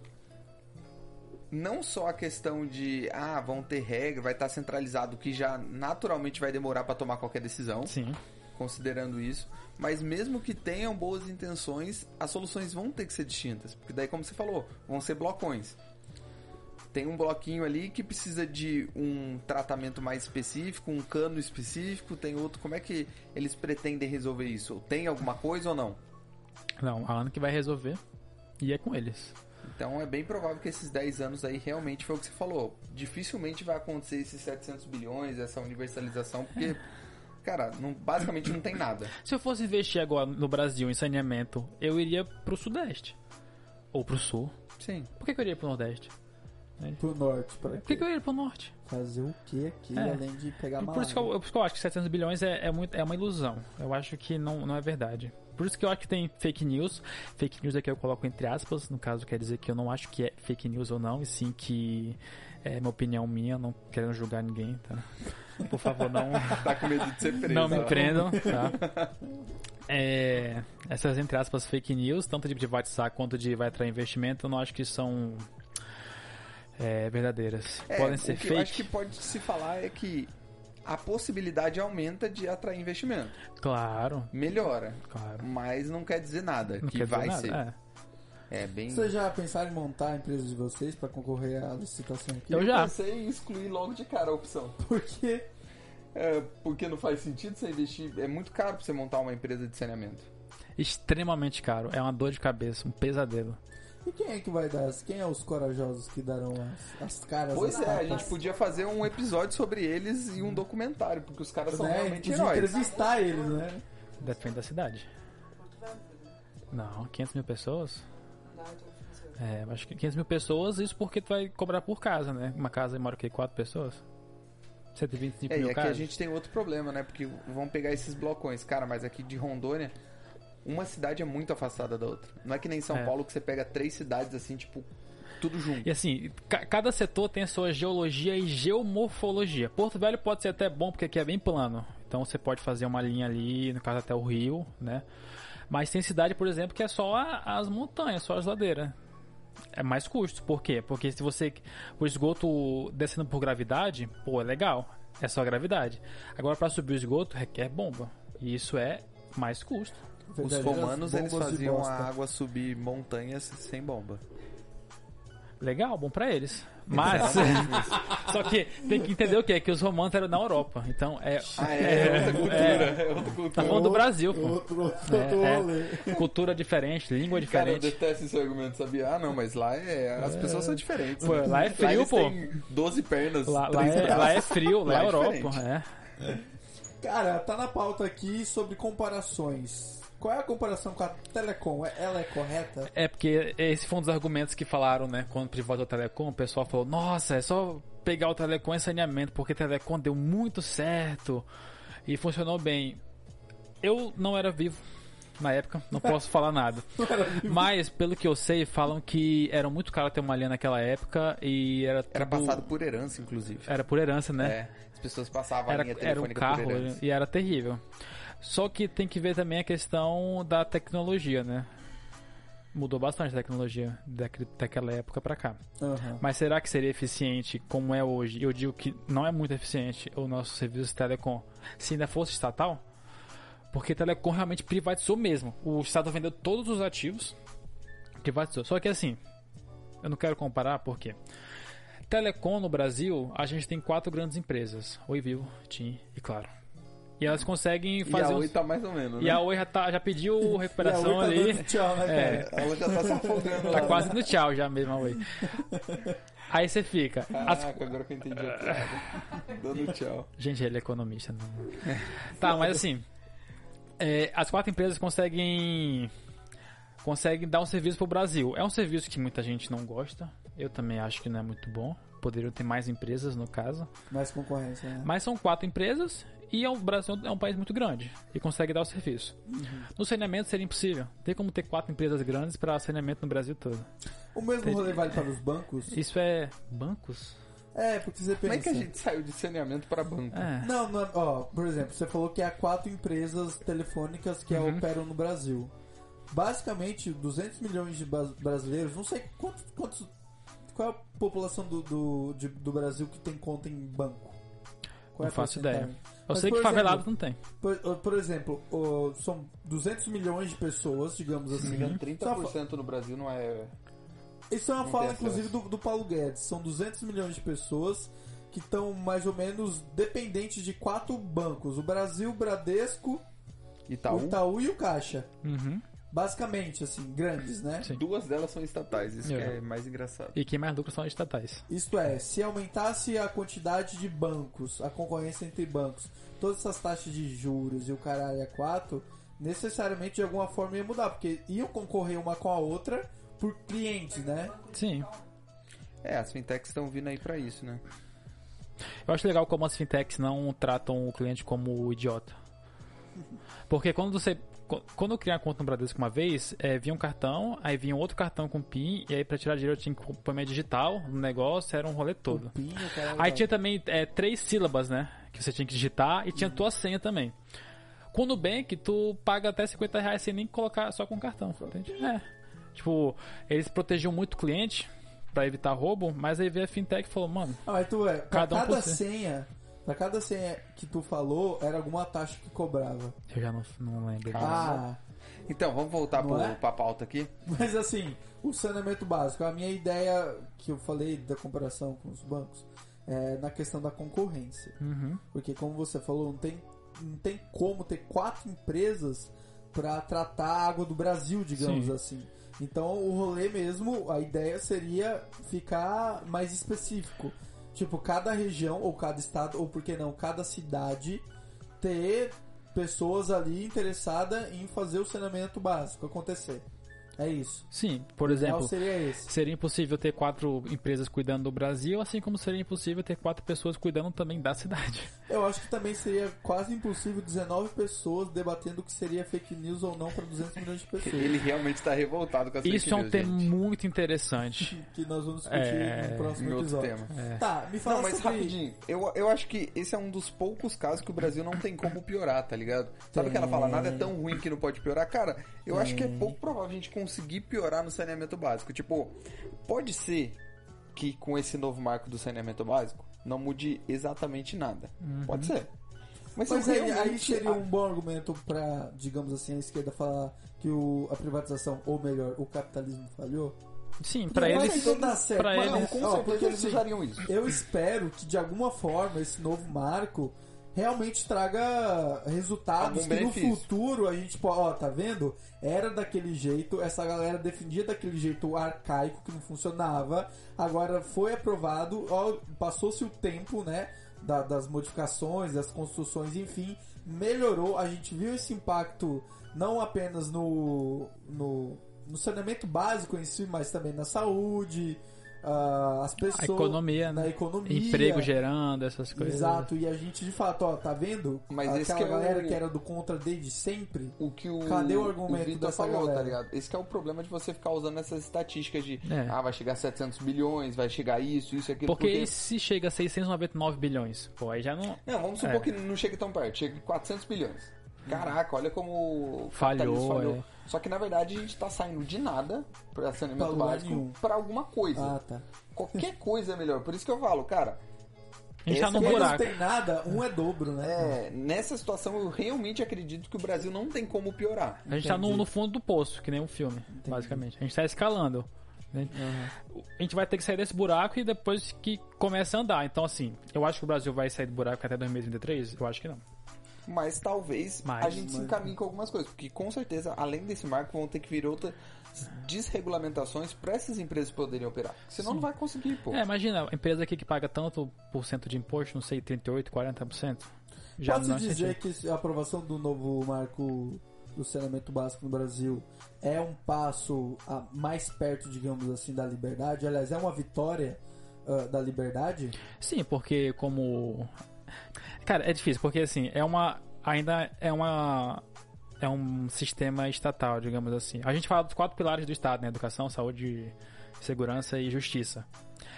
Não só a questão de... vão ter regra, vai estar centralizado, que já naturalmente vai demorar para tomar qualquer decisão. Sim. Considerando isso. Mas mesmo que tenham boas intenções, as soluções vão ter que ser distintas. Porque daí, como você falou, vão ser blocões. Tem um bloquinho ali que precisa de um tratamento mais específico, um cano específico, tem outro. Como é que eles pretendem resolver isso? Tem alguma coisa ou não? Não, a ANA que vai resolver e é com eles. Então é bem provável que esses 10 anos aí realmente foi o que você falou. Dificilmente vai acontecer esses 700 bilhões, essa universalização, porque, cara, basicamente não tem nada. Se eu fosse investir agora no Brasil em saneamento, eu iria pro Sudeste. Ou pro Sul. Sim. Por que eu iria pro Nordeste? Pro Norte, pra Por que eu iria pro Norte? Fazer o que aqui, além de pegar por isso que eu acho que 700 bilhões é uma ilusão. Eu acho que não é verdade. Por isso que eu acho que tem fake news. Fake news aqui eu coloco entre aspas. No caso, quer dizer que eu não acho que é fake news ou não, e sim que é uma opinião minha, não quero julgar ninguém, tá? Por favor, não... Tá com medo de ser preso. Não me prendam, tá? Essas, entre aspas, fake news, tanto de privatizar quanto de vai atrair investimento, eu não acho que são verdadeiras. Podem ser fake. O que eu acho que pode se falar é que a possibilidade aumenta de atrair investimento. Claro. Melhora. Claro. Mas não quer dizer nada Não que quer vai dizer nada, ser. Bem... Vocês já pensaram em montar a empresa de vocês pra concorrer à licitação aqui? Eu já. pensei em excluir logo de cara a opção. Por quê? Porque não faz sentido você investir. É muito caro pra você montar uma empresa de saneamento. Extremamente caro. É uma dor de cabeça, um pesadelo. E quem é que vai dar? Quem é os corajosos que darão as caras? Pois as é, a tapas? gente podia fazer um episódio sobre eles e um documentário, porque os caras são Né? realmente Podia heróis. entrevistar eles, né? Depende da cidade. Não, 500 mil pessoas? É, acho que 500 mil pessoas, isso porque tu vai cobrar por casa, né? Uma casa mora o quê? 4 pessoas? 125 E mil aqui casas? a gente tem outro problema, né? Porque vamos pegar esses blocões. Cara, mas aqui de Rondônia, uma cidade é muito afastada da outra. Não é que nem São Paulo que você pega 3 cidades assim, tipo, tudo junto. E assim, cada setor tem a sua geologia e geomorfologia. Porto Velho pode ser até bom porque aqui é bem plano. Então você pode fazer uma linha ali, no caso até o rio, né? Mas tem cidade, por exemplo, que é só as montanhas, só as ladeiras. É mais custo. Por quê? Porque se você... O esgoto descendo por gravidade, pô, é legal. É só gravidade. Agora, para subir o esgoto, requer bomba. E isso é mais custo. Os romanos, eles Bombas de faziam a bosta. água subir montanhas sem bomba. Legal, bom pra eles. Mas... só que tem que entender o quê? Que os romanos eram na Europa. Então, outra cultura. É outra cultura. Tá falando do Brasil, pô. Outro É, rolê. Cultura diferente, língua Cara, eu diferente. detesto esse argumento, sabia? Ah, não, mas lá as pessoas são diferentes. Pô, né? lá é frio, eles pô. têm 12 pernas, Lá 3 braços. é frio, lá é Europa. diferente. É. Cara, tá na pauta aqui sobre comparações. Qual é a comparação com a Telecom? Ela é correta? É porque esse foi um dos argumentos que falaram, né? Quando privatizou a Telecom, o pessoal falou: nossa, é só pegar o Telecom em saneamento, porque a Telecom deu muito certo e funcionou bem. Eu não era vivo na época, não posso falar nada. Mas, pelo que eu sei, falam que era muito caro ter uma linha naquela época e era Era tudo- passado por herança, inclusive. Era por herança, né? É, as pessoas passavam a linha Era um telefônica carro por herança. e era terrível. Só que tem que ver também a questão da tecnologia, né? Mudou bastante a tecnologia daquela época pra cá. Aham. Mas será que seria eficiente como é hoje? Eu digo que não é muito eficiente o nosso serviço de telecom se ainda fosse estatal, porque telecom realmente privatizou mesmo. O Estado vendeu todos os ativos, privatizou. Só que assim, eu não quero comparar porque telecom no Brasil, a gente tem 4 grandes empresas: Oi, Vivo, TIM e Claro. E elas conseguem E fazer a Oi tá mais ou menos, E né? a Oi já pediu recuperação E a Oi tá ali. dando tchau, né, É. cara? Ela já tá se afogando lá. Tá quase no tchau já mesmo a Oi. Aí você fica. Caraca, agora que eu entendi a piada. Dando tchau. Gente, ele é economista. Não... Tá, mas assim, as 4 empresas conseguem dar um serviço pro Brasil. É um serviço que muita gente não gosta. Eu também acho que não é muito bom. Poderiam ter mais empresas, no caso. Mais concorrência, né? Mas são 4 empresas e o Brasil é um país muito grande e consegue dar o serviço. No saneamento seria impossível. Tem como ter 4 empresas grandes para saneamento no Brasil todo. O mesmo rolê vale para os bancos? Isso é bancos? É, porque você pensa... Como é que a gente saiu de saneamento para banco? É. Não, ó, por exemplo, você falou que há 4 empresas telefônicas que operam no Brasil. Basicamente, 200 milhões de brasileiros, não sei quantos qual é a população do Brasil que tem conta em banco? Qual Não é a faço porcentagem? ideia. Eu Mas, sei por que favelado exemplo, não tem. Por exemplo, são 200 milhões de pessoas, digamos assim. 30% no Brasil não é... Isso é uma Não fala, tem inclusive, do Paulo Guedes. São 200 milhões de pessoas que estão mais ou menos dependentes de 4 bancos: o Brasil, o Bradesco, o Itaú e o Caixa. Uhum. Basicamente, assim, grandes, né? Sim. 2 delas são estatais, isso que É. é mais engraçado. E quem mais lucra são as estatais. Isto é, se aumentasse a quantidade de bancos, a concorrência entre bancos, todas essas taxas de juros e o caralho a 4, necessariamente de alguma forma ia mudar, porque iam concorrer uma com a outra por clientes, né? Sim. As fintechs estão vindo aí pra isso, né? Eu acho legal como as fintechs não tratam o cliente como idiota. Porque quando eu criei a conta no Bradesco uma vez, vinha um cartão, aí vinha outro cartão com PIN, e aí pra tirar dinheiro eu tinha que pôr minha digital no negócio, era um rolê todo. Pinho, caralho, Aí tinha também 3 sílabas, né? Que você tinha que digitar e tinha tua senha também. Com o Nubank, tu paga até R$50 sem nem colocar só com cartão. Entende? Tipo, eles protegiam muito o cliente pra evitar roubo, mas aí veio a fintech e falou, mano, mas tu pra Cada um por cada si. senha, pra cada senha que tu falou, era alguma taxa que cobrava. eu já não lembro. Ah, Então, vamos voltar Não é? pra pauta aqui. mas assim, o saneamento básico, a minha ideia que eu falei da comparação com os bancos é na questão da concorrência. Uhum. Porque como você falou, não tem como ter 4 empresas pra tratar a água do Brasil, digamos Sim. assim. Então o rolê mesmo, a ideia seria ficar mais específico. Tipo, cada região, ou cada estado, ou por que não, cada cidade ter pessoas ali interessadas em fazer o saneamento básico acontecer. É isso. Sim, por O ideal exemplo, seria esse. seria impossível ter 4 empresas cuidando do Brasil, assim como seria impossível ter 4 pessoas cuidando também da cidade. Eu acho que também seria quase impossível 19 pessoas debatendo o que seria fake news ou não para 200 milhões de pessoas. Ele realmente está revoltado com as fake Isso é um news, tema gente. muito interessante. Que nós vamos discutir no próximo Em outro episódio. tema. Tá, me fala Não, mas sobre... rapidinho, eu acho que esse é um dos poucos casos que o Brasil não tem como piorar, tá ligado? Sabe que ela fala, nada é tão ruim que não pode piorar? Cara, eu acho que é pouco provável a gente conseguir piorar no saneamento básico. Tipo, pode ser que com esse novo marco do saneamento básico não mude exatamente nada. Pode ser. Mas aí realmente- seria um bom argumento pra, digamos assim, a esquerda falar que a privatização, ou melhor, o capitalismo falhou. Sim, Porque pra eu acho eles. que não dá certo. pra Mas eles- não, com ó, certeza porque, eles assim, usariam isso. Eu espero que de alguma forma esse novo marco realmente traga resultados Algum que benefício. no futuro a gente pode, ó, tá vendo? Era daquele jeito, essa galera defendia daquele jeito arcaico que não funcionava, agora foi aprovado, ó, passou-se o tempo, né, das modificações, das construções, enfim, melhorou, a gente viu esse impacto não apenas no saneamento básico em si, mas também na saúde, as pessoas, A economia, na né? economia, Emprego gerando, essas coisas. exato, e a gente de fato, ó, tá vendo? Mas Aquela esse que é galera o- que era do contra desde sempre. O que o, Cadê o argumento Vitor dessa falou, galera? tá ligado? Esse que é o problema de você ficar usando essas estatísticas de vai chegar a 700 bilhões, vai chegar isso, aquilo. Porque e se chega a 699 bilhões? Pô, aí já não. Não, vamos supor que não chegue tão perto, chegue a 400 bilhões. Caraca, olha como o Falhou, capitalismo falhou. é. Só que na verdade a gente tá saindo de nada pra saneamento Pra lugar básico nenhum. pra alguma coisa. Ah, tá. Qualquer coisa é melhor. Por isso que eu falo, cara, A gente tá essa num é Quem não buraco. tem nada, um é dobro, né? nessa situação eu realmente acredito que o Brasil não tem como piorar. A gente tá Entendi. no fundo do poço, que nem um filme, basicamente. A gente tá escalando. Né? A gente vai ter que sair desse buraco e depois que começa a andar. Então, assim, eu acho que o Brasil vai sair do buraco até 2023? Eu acho que não. Mas talvez Mas- a gente se encaminhe com algumas coisas. Porque com certeza, além desse marco, vão ter que vir outras desregulamentações para essas empresas poderem operar. Senão não vai conseguir, pô. É, imagina, a empresa aqui que paga tanto por cento de imposto, não sei, 38%, 40%. Já Pode-se não é dizer sentido. que a aprovação do novo marco do saneamento básico no Brasil é um passo mais perto, digamos assim, da liberdade? Aliás, é uma vitória da liberdade? Sim, porque como... Cara, é difícil, porque assim, ainda é um sistema estatal, digamos assim. A gente fala dos 4 pilares do Estado, né? Educação, saúde, segurança e justiça.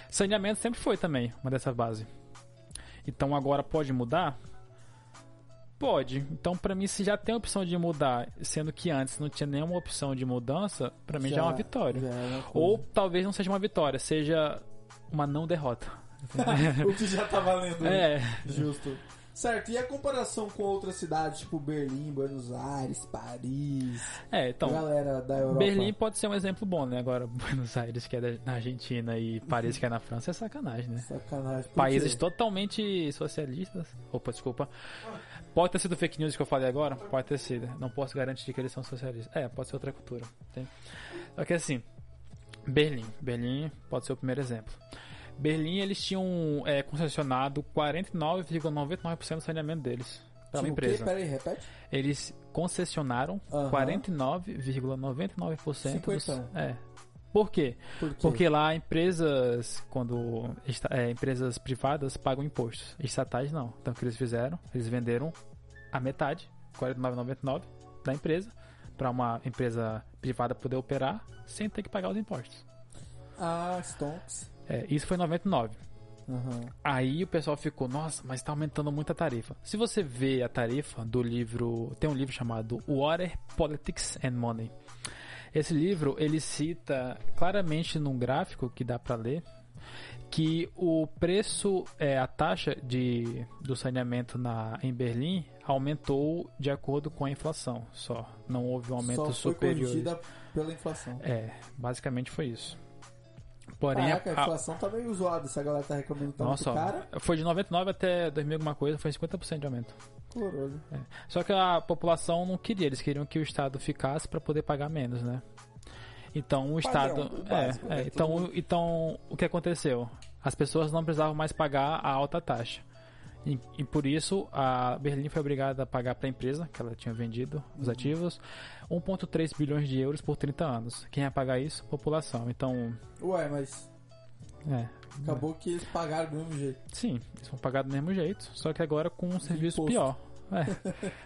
Saneamento sempre foi também uma dessas bases. Então agora pode mudar? Pode. Então pra mim, se já tem a opção de mudar, sendo que antes não tinha nenhuma opção de mudança, pra mim já é uma vitória. já é uma coisa. Ou talvez não seja uma vitória, seja uma não derrota. O que já tá valendo. né? É, Justo. Certo, e a comparação com outras cidades, tipo Berlim, Buenos Aires, Paris, então... galera da Europa? Berlim pode ser um exemplo bom, né? Agora, Buenos Aires, que é na Argentina, e Paris, que é na França, é sacanagem, né? Sacanagem. Por Países quê? totalmente socialistas. Opa, desculpa. Pode ter sido fake news que eu falei agora? Pode ter sido. Não posso garantir que eles são socialistas. Pode ser outra cultura. Tem. Só que assim, Berlim pode ser o primeiro exemplo. Berlim, eles tinham concessionado 49,99% do saneamento deles para uma Tinha o quê? empresa. Peraí, repete. Eles concessionaram Aham. 49,99% dos... Cinquentão. Por quê? Por quê? Porque lá empresas privadas pagam impostos. Estatais não. Então o que eles fizeram? Eles venderam a metade, 49,99 da empresa, para uma empresa privada poder operar sem ter que pagar os impostos. Ah, Stonks. Isso foi em 99. Aham. Aí o pessoal ficou, nossa, mas tá aumentando muito a tarifa. Se você vê a tarifa do livro, tem um livro chamado Water, Politics and Money. Esse livro, ele cita claramente num gráfico que dá para ler, que o preço, a taxa do saneamento em Berlim aumentou de acordo com a inflação só. Não houve um aumento Só foi superior. corrigida pela inflação. Basicamente foi isso. Porém, Caraca, a inflação tá meio zoada, se a galera tá reclamando tanto nossa, cara. foi de 99 até 2000 alguma coisa, foi 50% de aumento. Coroso. Só que a população não queria, eles queriam que o Estado ficasse para poder pagar menos, né? Então o Estado... o básico, né? Então o que aconteceu? As pessoas não precisavam mais pagar a alta taxa. E por isso a Berlim foi obrigada a pagar para a empresa, que ela tinha vendido os ativos, 1,3 bilhões de euros por 30 anos. Quem ia pagar isso? População. Então... Ué, mas acabou que eles pagaram do mesmo jeito. Sim, eles vão pagar do mesmo jeito, só que agora com um serviço imposto. pior.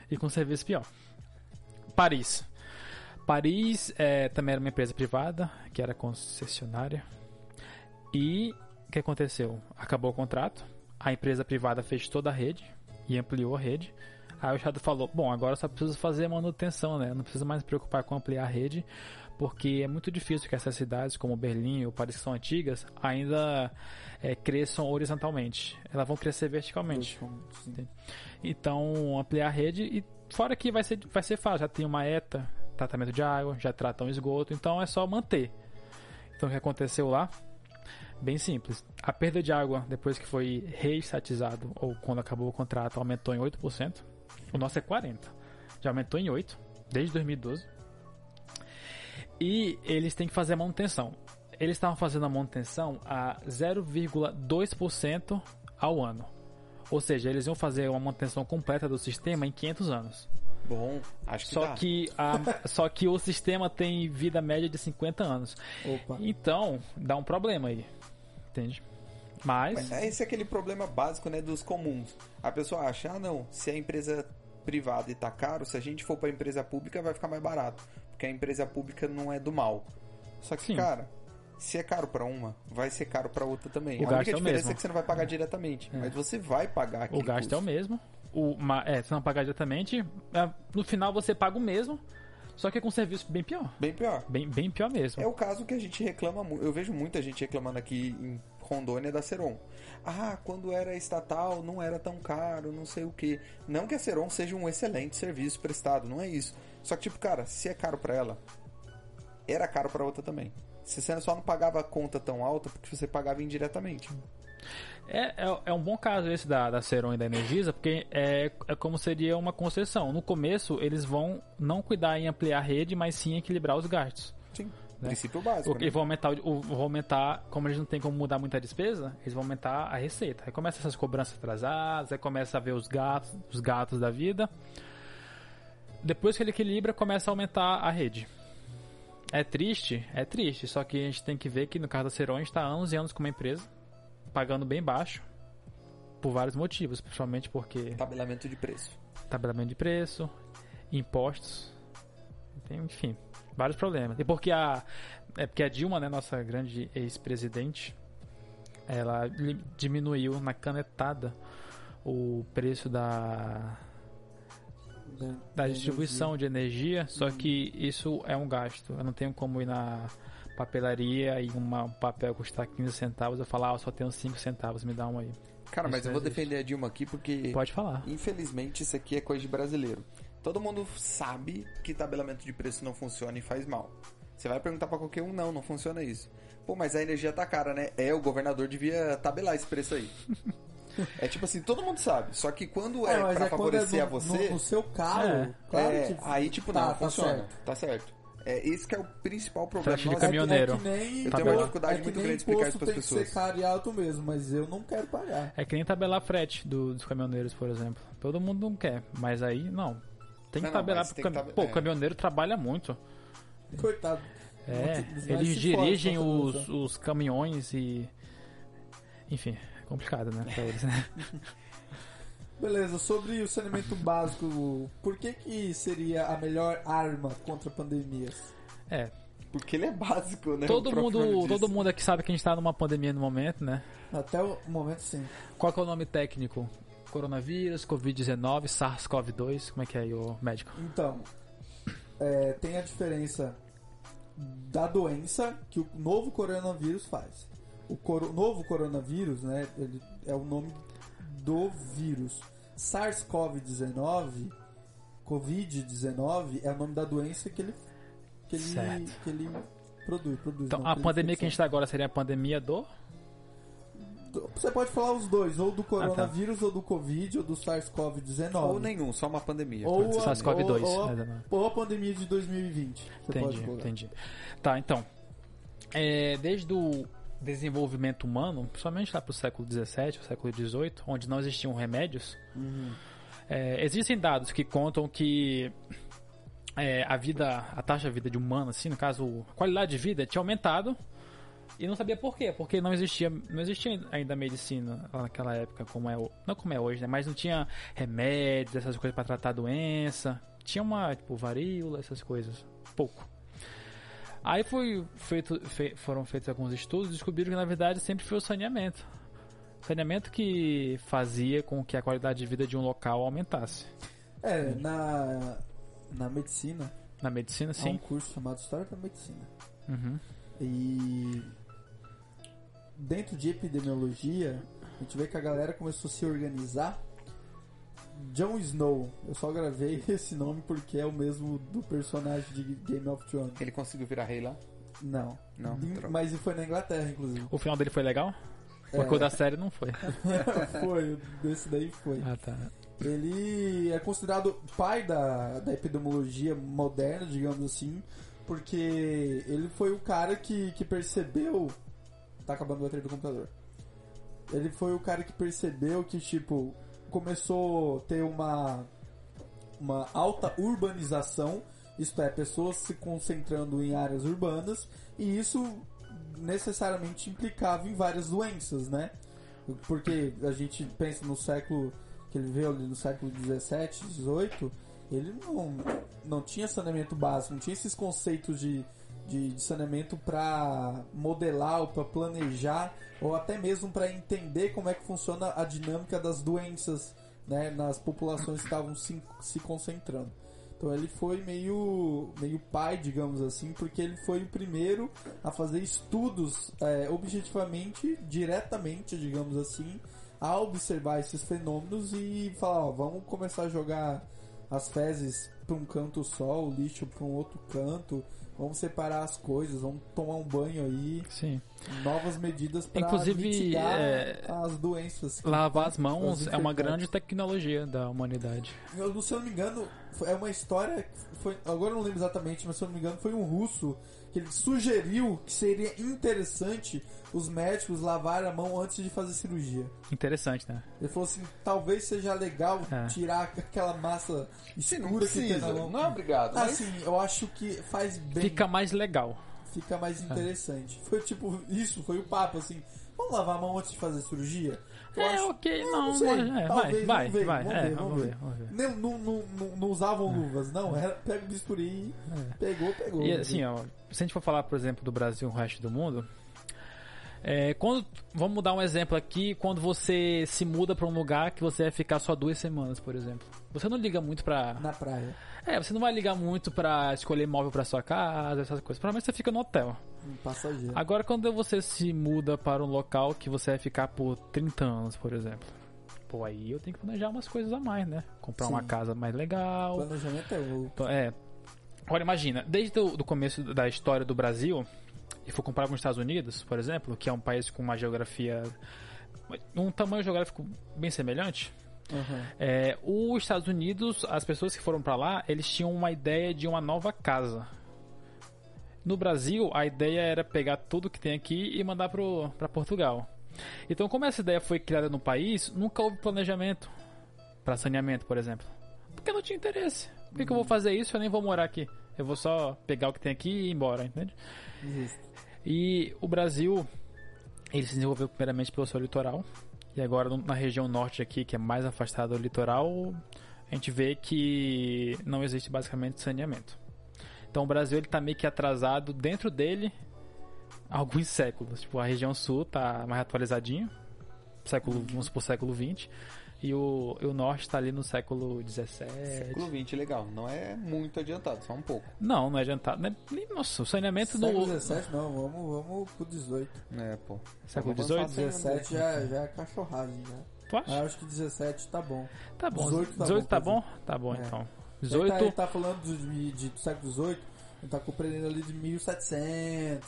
E com um serviço pior. Paris também era uma empresa privada, que era concessionária. E o que aconteceu? Acabou o contrato, a empresa privada fez toda a rede e ampliou a rede. Aí o Estado falou, bom, agora só preciso fazer manutenção, né? Não preciso mais me preocupar com ampliar a rede, porque é muito difícil que essas cidades como Berlim ou Paris, que são antigas, ainda cresçam horizontalmente. Elas vão crescer verticalmente. Sim. Então, ampliar a rede, e fora que vai ser fácil, já tem uma ETA, tratamento de água, já tratam esgoto, então é só manter. Então o que aconteceu lá? Bem simples. A perda de água, depois que foi reestatizado, ou quando acabou o contrato, aumentou em 8%. O nosso é 40%. Já aumentou em 8%, desde 2012. E eles têm que fazer a manutenção. Eles estavam fazendo a manutenção a 0,2% ao ano. Ou seja, eles iam fazer uma manutenção completa do sistema em 500 anos. Bom, acho que dá. Só que o sistema tem vida média de 50 anos. Opa. Então, dá um problema aí. Entende? Mas... Esse é aquele problema básico, né, dos comuns. A pessoa acha, não, se a empresa privada e tá caro, se a gente for pra empresa pública vai ficar mais barato. Porque a empresa pública não é do mal. Só que, Sim. cara, se é caro pra uma, vai ser caro pra outra também. O A única gasto é o diferença mesmo. é que você não vai pagar diretamente. Mas você vai pagar aquele O gasto custo. é o mesmo. Se não pagar diretamente, no final você paga o mesmo, só que com um serviço bem pior. Bem pior. Bem pior mesmo. É o caso que a gente reclama muito. Eu vejo muita gente reclamando aqui em Rondônia da Ceron. Ah, quando era estatal não era tão caro, não sei o que. Não que a Ceron seja um excelente serviço prestado, não é isso. Só que, tipo, cara, se é caro pra ela, era caro pra outra também. Você só não pagava a conta tão alta porque você pagava indiretamente. É um bom caso esse da Ceron e da Energisa, porque é como seria uma concessão. No começo, eles vão não cuidar em ampliar a rede, mas sim equilibrar os gastos. Sim, Né? princípio básico. Porque vão aumentar, como eles não tem como mudar muita despesa, eles vão aumentar a receita. Aí começa essas cobranças atrasadas, aí começa a ver os gatos da vida. Depois que ele equilibra, começa a aumentar a rede. É triste, só que a gente tem que ver que no caso da Ceron a gente está há anos e anos com uma empresa, pagando bem baixo, por vários motivos, principalmente porque Tabelamento de preço. tabelamento de preço, impostos, enfim, vários problemas. E porque a Dilma, né, nossa grande ex-presidente, ela diminuiu na canetada o preço da distribuição de energia, só que isso é um gasto. Eu não tenho como ir na papelaria e um papel custar 15 centavos, eu falar, eu só tenho 5 centavos, me dá um aí. Cara, mas Isso eu não vou existe. defender a Dilma aqui porque... Pode falar. Infelizmente, isso aqui é coisa de brasileiro. Todo mundo sabe que tabelamento de preço não funciona e faz mal. Você vai perguntar pra qualquer um, não funciona isso. Pô, mas a energia tá cara, né? O governador devia tabelar esse preço aí. É tipo assim, todo mundo sabe. Só que quando Mas pra favorecer a quando você... no seu carro, claro que aí tipo, tá, não, funciona. certo. Tá certo. Esse que é o principal problema. Frete de Nossa, caminhoneiro. É que nem, Eu tenho uma dificuldade muito grande de explicar isso imposto pras tem que pessoas. ser caro e alto mesmo, mas eu não quero pagar. É que nem tabelar frete dos caminhoneiros, por exemplo. Todo mundo não quer, mas aí não. Tem que Não, tabelar, mas porque tem que pô, o caminhoneiro trabalha muito. Coitado. Eles dirigem os caminhões e... Enfim, é complicado, né, pra eles, né? Beleza, sobre o saneamento básico, por que seria a melhor arma contra pandemias? Porque ele é básico, né? Todo O próprio nome diz. mundo aqui sabe que a gente tá numa pandemia no momento, né? Até o momento, sim. Qual que é o nome técnico? Coronavírus, Covid-19, SARS-CoV-2, como é que é aí, o médico? Então, tem a diferença da doença que o novo coronavírus faz. O novo coronavírus, né, ele é o nome do vírus. SARS-CoV-19, Covid-19 é o nome da doença que ele Produz. Então, não a tem pandemia que a infecção. gente tá agora seria a pandemia do... Você pode falar os dois, ou do coronavírus, ou do Covid, ou do SARS-CoV-19. Ou nenhum, só uma pandemia. Ou pode ser. a- SARS-CoV-2. ou a pandemia de 2020. Você pode colocar. Entendi. Tá, então. Desde o desenvolvimento humano, principalmente lá pro século XVII, século XVIII, onde não existiam remédios, existem dados que contam que a taxa de vida de humano, assim, no caso, a qualidade de vida tinha aumentado. E não sabia por quê, porque não existia ainda medicina lá naquela época, não como é hoje, né? Mas não tinha remédios, essas coisas para tratar a doença. Tinha varíola, essas coisas. Pouco. Aí foram feitos alguns estudos e descobriram que na verdade sempre foi o saneamento. O saneamento que fazia com que a qualidade de vida de um local aumentasse. Na medicina, Na medicina, há um sim. curso chamado História da Medicina. Uhum. E dentro de epidemiologia, a gente vê que a galera começou a se organizar. Jon Snow, eu só gravei esse nome porque é o mesmo do personagem de Game of Thrones. Ele conseguiu virar rei lá? Não. Não, droga. Mas foi na Inglaterra, inclusive. O final dele foi legal? Porque o da série não foi. Foi, desse daí foi. Ah, tá. Ele é considerado pai da epidemiologia moderna, digamos assim, porque ele foi o cara que percebeu... Tá acabando a bateria do computador. Ele foi o cara que percebeu que, tipo, começou a ter uma alta urbanização, isto é, pessoas se concentrando em áreas urbanas, e isso necessariamente implicava em várias doenças, né? Porque a gente pensa no século que ele veio ali no século 17, 18, ele não tinha saneamento básico, não tinha esses conceitos de saneamento para modelar ou para planejar ou até mesmo para entender como é que funciona a dinâmica das doenças, né, nas populações que estavam se concentrando. Então ele foi meio pai, digamos assim, porque ele foi o primeiro a fazer estudos objetivamente, diretamente, digamos assim, a observar esses fenômenos e falar, ó, vamos começar a jogar as fezes para um canto só, o lixo para um outro canto, vamos separar as coisas, vamos tomar um banho aí, Sim. novas medidas para Inclusive, mitigar as doenças. Lavar as mãos as é uma infectadas. grande tecnologia da humanidade. Se eu não me engano, é uma história que foi, agora eu não lembro exatamente, mas se eu não me engano foi um russo que ele sugeriu que seria interessante os médicos lavarem a mão antes de fazer cirurgia. Interessante, né? Ele falou assim, talvez seja legal É. tirar aquela massa Sim, não escura que tem na precisa. mão. Não é obrigado. mas- Assim, eu acho que faz bem, Fica mais legal. fica mais interessante. Foi tipo, isso, foi o papo, assim, vamos lavar a mão antes de fazer cirurgia? Eu acho- ok, eu não, sei, mas talvez, vai. vamos ver. Vamos ver. Não usavam luvas, não, era pega o bisturi e pegou. E assim, ó, se a gente for falar, por exemplo, do Brasil e o resto do mundo, vamos dar um exemplo aqui, quando você se muda pra um lugar que você vai ficar só 2 semanas, por exemplo. Você não liga muito pra... Na praia, você não vai ligar muito pra escolher móvel pra sua casa, essas coisas. Provavelmente você fica no hotel. um passageiro. Agora, quando você se muda para um local que você vai ficar por 30 anos, por exemplo. Pô, aí eu tenho que planejar umas coisas a mais, né? Comprar Sim. uma casa mais legal. O planejamento é o... Agora imagina, desde o começo da história do Brasil, e for comparar com os Estados Unidos, por exemplo, que é um país com uma geografia... um tamanho geográfico bem semelhante. Os Estados Unidos, as pessoas que foram pra lá, eles tinham uma ideia de uma nova casa. No Brasil, a ideia era pegar tudo que tem aqui e mandar pra Portugal. Então, como essa ideia foi criada no país, nunca houve planejamento para saneamento, por exemplo. Porque não tinha interesse. Por que eu vou fazer isso? Eu nem vou morar aqui. Eu vou só pegar o que tem aqui e ir embora, entende? Justo. E o Brasil, ele se desenvolveu primeiramente pelo seu litoral. E agora na região norte aqui, que é mais afastada do litoral, a gente vê que não existe basicamente saneamento. Então o Brasil ele tá meio que atrasado dentro dele alguns séculos. Tipo, a região sul tá mais atualizadinho, vamos supor século XX, e o norte tá ali no século XVII. Século XX, legal. Não é muito adiantado, só um pouco. Não é adiantado. Né? Nossa, o saneamento Século do... 17 não, vamos pro 18. Pô. Século Vamos XVIII? fazer 17 já é cachorragem, já. Tu acha? Eu acho que 17 tá bom. Tá bom. 18 tá 18 bom, tá por bom? Tá bom, É. então. Ele 18... tá falando do século 18, Ele tá compreendendo ali de 1.700.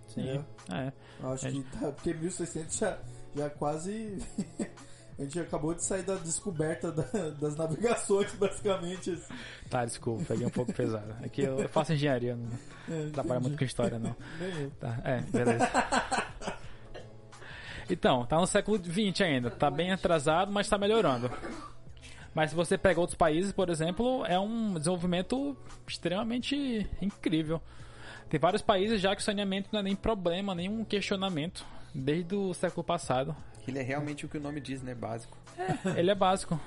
Sim. É. Eu acho que tá, porque 1.600 já quase... A gente acabou de sair da descoberta das navegações, basicamente. Assim. Tá, desculpa, peguei um pouco pesado. É que eu faço engenharia, não trabalho muito com história, não. Tá, beleza. Então, tá no século XX ainda. Tá bem atrasado, mas tá melhorando. Mas se você pega outros países, por exemplo, é um desenvolvimento extremamente incrível. Tem vários países já que o saneamento não é nem problema, nem um questionamento, desde o século passado. Ele é realmente o que o nome diz, né? Básico. Ele é básico.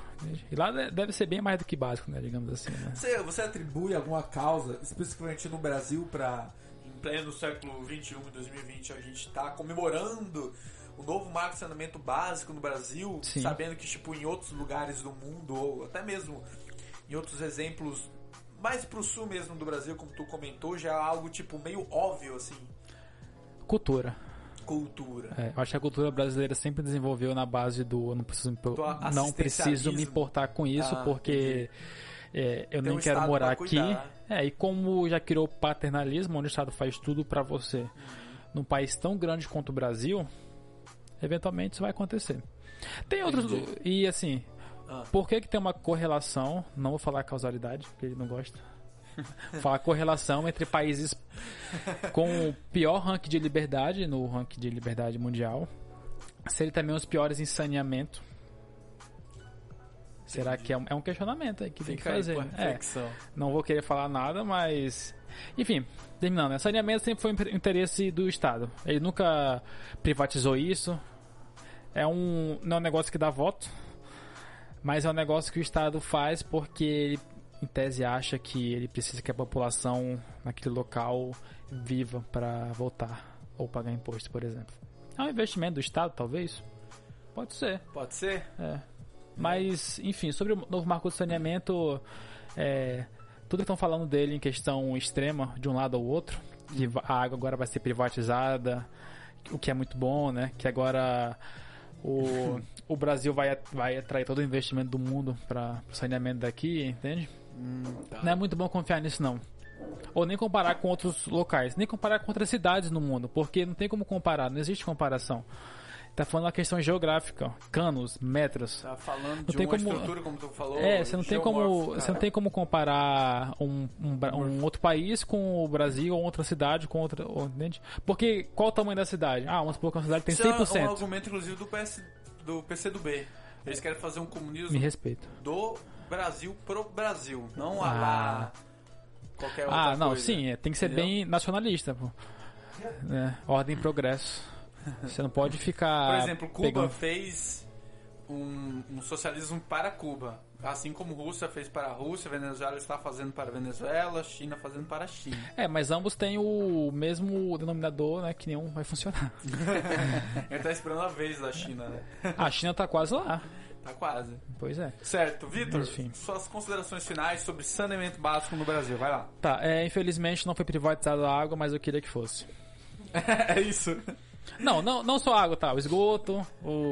E lá deve ser bem mais do que básico, né? Digamos assim, né? Você atribui alguma causa, especificamente no Brasil, para em pleno século XXI, 2020, a gente tá comemorando o novo marco de saneamento básico no Brasil, Sim. sabendo que tipo, em outros lugares do mundo, ou até mesmo em outros exemplos, mais pro sul mesmo do Brasil, como tu comentou, já é algo tipo meio óbvio, assim. Cultura. Eu acho que a cultura brasileira sempre desenvolveu na base do não preciso me importar com isso, porque eu nem quero morar aqui. E como já criou paternalismo, onde o Estado faz tudo pra você, num país tão grande quanto o Brasil, eventualmente isso vai acontecer. Tem outros... E assim, por que tem uma correlação, não vou falar causalidade, porque ele não gosta, falar correlação entre países com o pior ranking de liberdade no ranking de liberdade mundial, serem também os piores em saneamento. Será que é um questionamento aí que tem que fazer? Não vou querer falar nada, mas... Enfim, terminando, né? Saneamento sempre foi um interesse do Estado. Ele nunca privatizou isso. Não é um negócio que dá voto, mas é um negócio que o Estado faz porque ele, em tese, acha que ele precisa que a população naquele local viva para votar ou pagar imposto, por exemplo. É um investimento do Estado, talvez? Pode ser. Pode ser? Mas, enfim, sobre o novo marco de saneamento, tudo que estão falando dele em questão extrema, de um lado ao outro, que a água agora vai ser privatizada, o que é muito bom, né? Que agora o Brasil vai atrair todo o investimento do mundo para o saneamento daqui, entende? Não é muito bom confiar nisso, não. Ou nem comparar com outros locais, nem comparar com outras cidades no mundo, porque não tem como comparar, não existe comparação. Tá falando da questão geográfica, canos, metros. Tá falando não de tem uma como... estrutura, como tu falou. Você não tem como comparar um outro país com o Brasil ou outra cidade com outra, entende? Porque qual o tamanho da cidade? Vamos supor que uma cidade tem 100%. Isso é um argumento, inclusive, do PCdoB. Eles querem fazer um comunismo Me respeito. do Brasil pro Brasil, não lá qualquer outra coisa. Não, sim, tem que ser bem nacionalista, pô. Ordem e progresso. Você não pode ficar... Por exemplo, Cuba fez um socialismo para Cuba. Assim como Rússia fez para a Rússia, Venezuela está fazendo para a Venezuela, China fazendo para a China. Mas ambos têm o mesmo denominador, né? Que nenhum vai funcionar. Ele tá esperando a vez da China, né? A China tá quase lá. Tá quase. Pois é. Certo. Vitor, suas considerações finais sobre saneamento básico no Brasil. Vai lá. Tá, infelizmente não foi privatizada a água, mas eu queria que fosse. É isso. Não só a água, tá? O esgoto,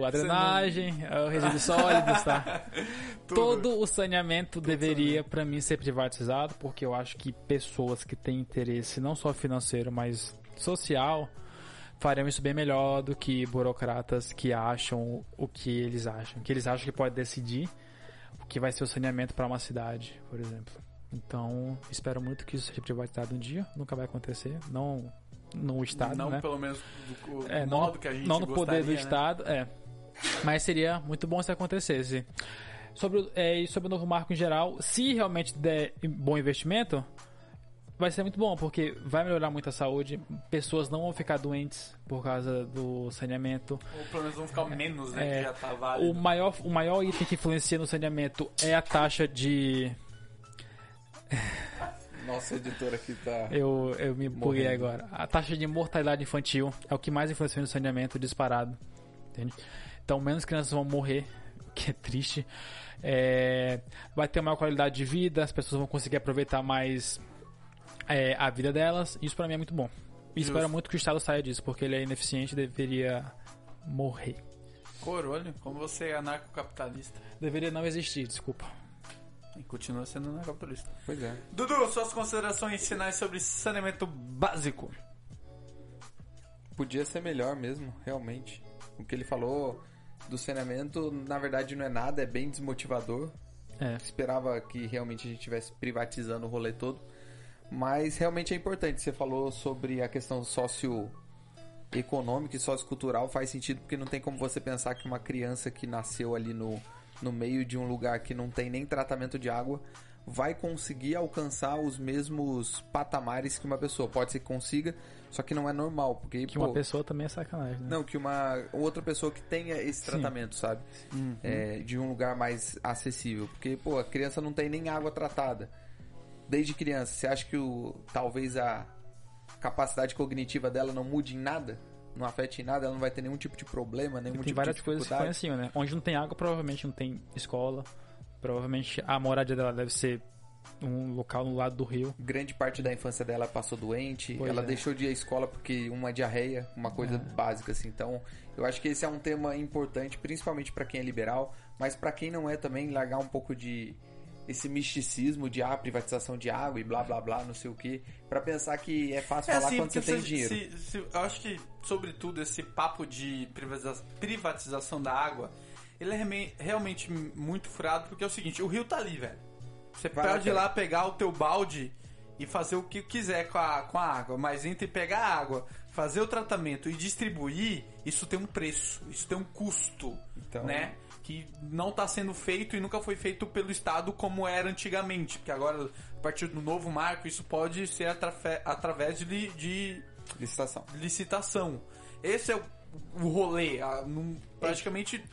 a drenagem, o resíduos sólidos, tá? Todo o saneamento deveria, pra mim, ser privatizado, porque eu acho que pessoas que têm interesse não só financeiro, mas social, fariam isso bem melhor do que burocratas que acham o que eles acham. Que eles acham que pode decidir o que vai ser o saneamento para uma cidade, por exemplo. Então, espero muito que isso seja privatizado um dia. Nunca vai acontecer. Não no Estado, não, né? Pelo menos do modo que a gente não no poder do né? Estado, mas seria muito bom se acontecesse. Sobre o novo marco em geral, se realmente der bom investimento, vai ser muito bom, porque vai melhorar muito a saúde, pessoas não vão ficar doentes por causa do saneamento. Ou pelo menos vão ficar menos, né? Que já tá válido. O maior item que influencia no saneamento é a taxa de... Nossa, editor aqui tá... Eu me buguei agora. A taxa de mortalidade infantil é o que mais influencia no saneamento disparado. Entende? Então, menos crianças vão morrer, que é triste. Vai ter uma qualidade de vida, as pessoas vão conseguir aproveitar mais a vida delas. Isso pra mim é muito bom. E espero muito que o Estado saia disso, porque ele é ineficiente e deveria morrer. Corolho, como você é anarcocapitalista. Deveria não existir, desculpa. E continua sendo um negócio turista. Pois é. Dudu, suas considerações finais sobre saneamento básico. Podia ser melhor mesmo, realmente. O que ele falou do saneamento, na verdade, não é nada, é bem desmotivador. Esperava que realmente a gente estivesse privatizando o rolê todo. Mas realmente é importante. Você falou sobre a questão socioeconômica e sociocultural. Faz sentido porque não tem como você pensar que uma criança que nasceu ali no meio de um lugar que não tem nem tratamento de água vai conseguir alcançar os mesmos patamares que uma pessoa. Pode ser que consiga, só que não é normal. Porque, Que uma pessoa também é sacanagem, né? Não, que uma outra pessoa que tenha esse tratamento, sabe? De um lugar mais acessível. Porque, a criança não tem nem água tratada. Desde criança, você acha que talvez a capacidade cognitiva dela não mude em nada? Não afete em nada? Ela não vai ter nenhum tipo de problema, nenhum tipo de dificuldade? Tem várias coisas que influenciam, né? Onde não tem água, provavelmente não tem escola. Provavelmente a moradia dela deve ser um local no lado do rio. Grande parte da infância dela passou doente. Ela deixou de ir à escola porque uma diarreia, uma coisa básica assim. Então, eu acho que esse é um tema importante, principalmente para quem é liberal, mas para quem não é também, largar um pouco de esse misticismo de privatização de água e blá blá blá, não sei o que, para pensar que é fácil falar assim, quando você tem dinheiro. Eu acho que, sobretudo, esse papo de privatização da água, ele é realmente muito furado, porque é o seguinte, o rio tá ali, velho. Você pode ir lá pegar o teu balde e fazer o que quiser com a água, mas entre pegar a água, fazer o tratamento e distribuir, isso tem um preço, isso tem um custo, né? Que não está sendo feito e nunca foi feito pelo Estado como era antigamente, porque agora, a partir do novo marco, isso pode ser através de licitação. Esse é o rolê, praticamente...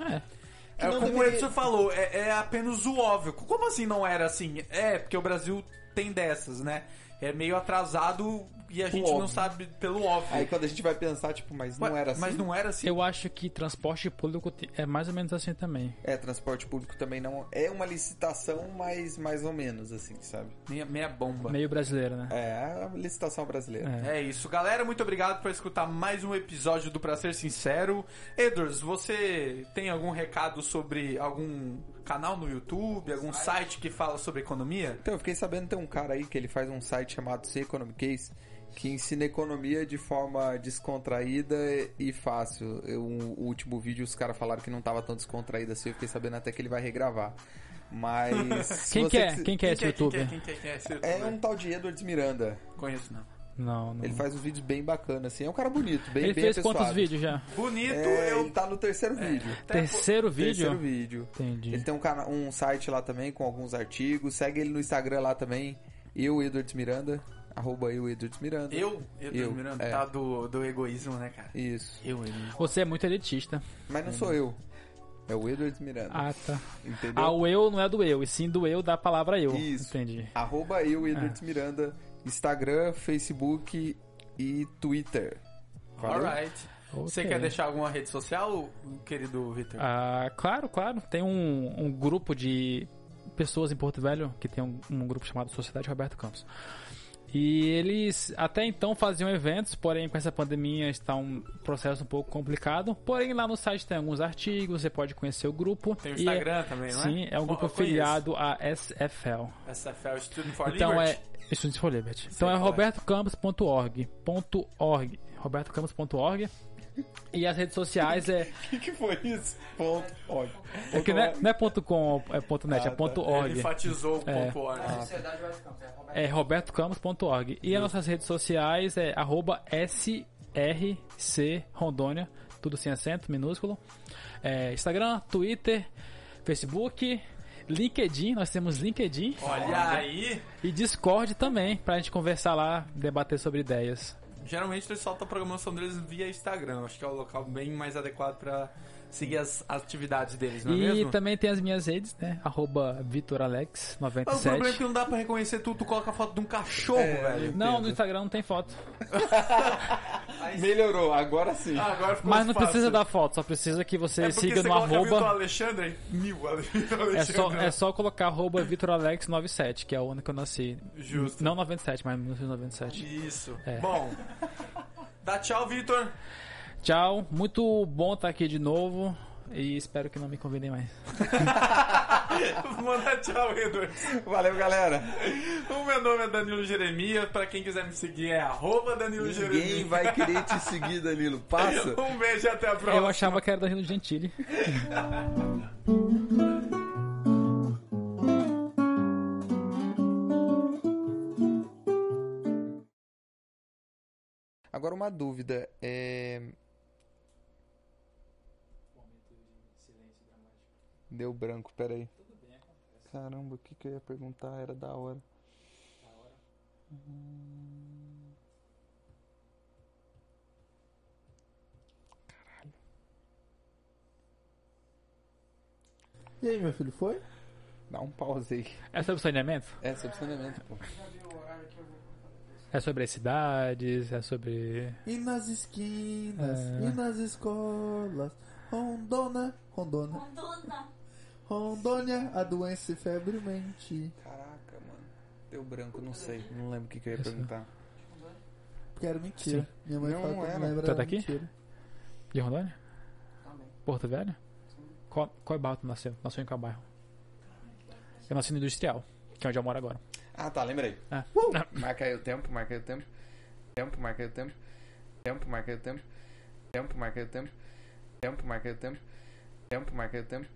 como o Edson falou, é apenas o óbvio. Como assim não era assim? Porque o Brasil tem dessas, né? É meio atrasado e a gente não sabe pelo óbvio. Aí quando a gente vai pensar, mas não era assim. Mas não era assim. Eu acho que transporte público é mais ou menos assim também. Transporte público também não... É uma licitação, mas mais ou menos assim, sabe? Meia bomba. Meio brasileira, né? É a licitação brasileira. É isso. Galera, muito obrigado por escutar mais um episódio do Pra Ser Sincero. Edwards, você tem algum recado sobre algum canal no YouTube, algum site que fala sobre economia? Então, eu fiquei sabendo que tem um cara aí que ele faz um site chamado The Economic Case, que ensina economia de forma descontraída e fácil. O último vídeo os caras falaram que não estava tão descontraído assim, eu fiquei sabendo até que ele vai regravar. Mas... Quem que é esse youtuber? É um tal de Edwards Miranda. Conheço não. Não. Ele faz uns vídeos bem bacanas, assim. É um cara bonito, bem Ele fez apessoado. quantos vídeos já? Bonito, Ele tá no terceiro vídeo. Terceiro vídeo? Terceiro vídeo. Entendi. Ele tem um site lá também com alguns artigos. Segue ele no Instagram lá também. Edwards Miranda. @Edwards Miranda. Edwards Miranda. Tá do egoísmo, né, cara? Isso. Você é muito elitista. Mas não sou eu. É o Edwards Miranda. Ah, tá. Entendeu? O eu não é do eu, e sim do eu da palavra eu. Isso. Entendi. Edwards Miranda. Instagram, Facebook e Twitter. Alright. Você quer deixar alguma rede social, querido Vitor? Claro. Tem um grupo de pessoas em Porto Velho, que tem um grupo chamado Sociedade Roberto Campos. E eles até então faziam eventos, porém com essa pandemia está um processo um pouco complicado. Porém lá no site tem alguns artigos, você pode conhecer o grupo. Tem o Instagram também, não é? Sim, é um grupo afiliado à SFL. SFL, Student for então Liberty. Student for Liberty. Então é robertocampos.org. robertocampos.org. E as redes sociais O que foi isso? .org. É que não é .com, é .net, é .org. Ele enfatizou o .org. É robertocampos.org. E as nossas redes sociais é @srcrondônia, tudo sem acento, minúsculo. Instagram, Twitter, Facebook, LinkedIn, nós temos LinkedIn. Olha aí! E Discord também, pra gente conversar lá, debater sobre ideias. Geralmente eles soltam a programação deles via Instagram. Acho que é o local bem mais adequado pra seguir as atividades deles, não é mesmo? E também tem as minhas redes, né? @VitorAlex97. Mas o problema é que não dá pra reconhecer tudo. Tu coloca a foto de um cachorro, velho. Não, no Instagram não tem foto. Melhorou, agora sim. Agora ficou Mas não fácil. precisa dar foto, só precisa que você siga você no Milton @. Alexandre, Alexandre. É só colocar @VitorAlex97, que é o ano que eu nasci. Justo. Não 97, mas 1997. Isso. Bom, dá tchau, Vitor. Tchau, muito bom estar aqui de novo e espero que não me convidem mais. Manda tchau, Edward. Valeu, galera. O meu nome é Danilo Jeremias. Pra quem quiser me seguir é @Danilo Ninguém Jeremias. vai querer te seguir, Danilo. Passa. Um beijo e até a próxima. Eu achava que era Danilo Gentili. Agora uma dúvida. Deu branco, peraí. Caramba, o que eu ia perguntar? Era da hora. E aí, meu filho, foi? Dá um pause aí. É sobre saneamento? É, sobre saneamento, pô. É sobre as cidades, é sobre... E nas esquinas, e nas escolas, Rondônia, a doença febrilmente. Caraca, mano. Deu branco, não sei. Não lembro o que eu ia perguntar. Porque era mentira. Sim. Minha mãe Não, fala não que era. não lembra, Tu é era daqui? mentira. De Rondônia? Porto Velho? Qual bairro tu nasceu? Nasceu em qual bairro? Eu nasci no Industrial, que é onde eu moro agora. Ah, tá, lembrei. Ah. Marca aí o tempo, marca aí o tempo. Tempo, marca aí o tempo. Tempo, marca aí o tempo. Tempo, marca aí o tempo. Tempo, marca aí o tempo. Tempo, marca aí o tempo.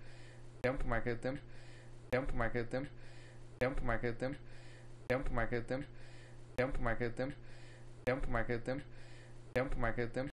Tempo, marca aí o tempo. Tempo, marca aí o tempo. Tempo, marca aí o tempo. Tempo, marca aí o tempo. Tempo, marca aí o tempo. Tempo, marca aí o tempo. Tempo, marca aí o tempo.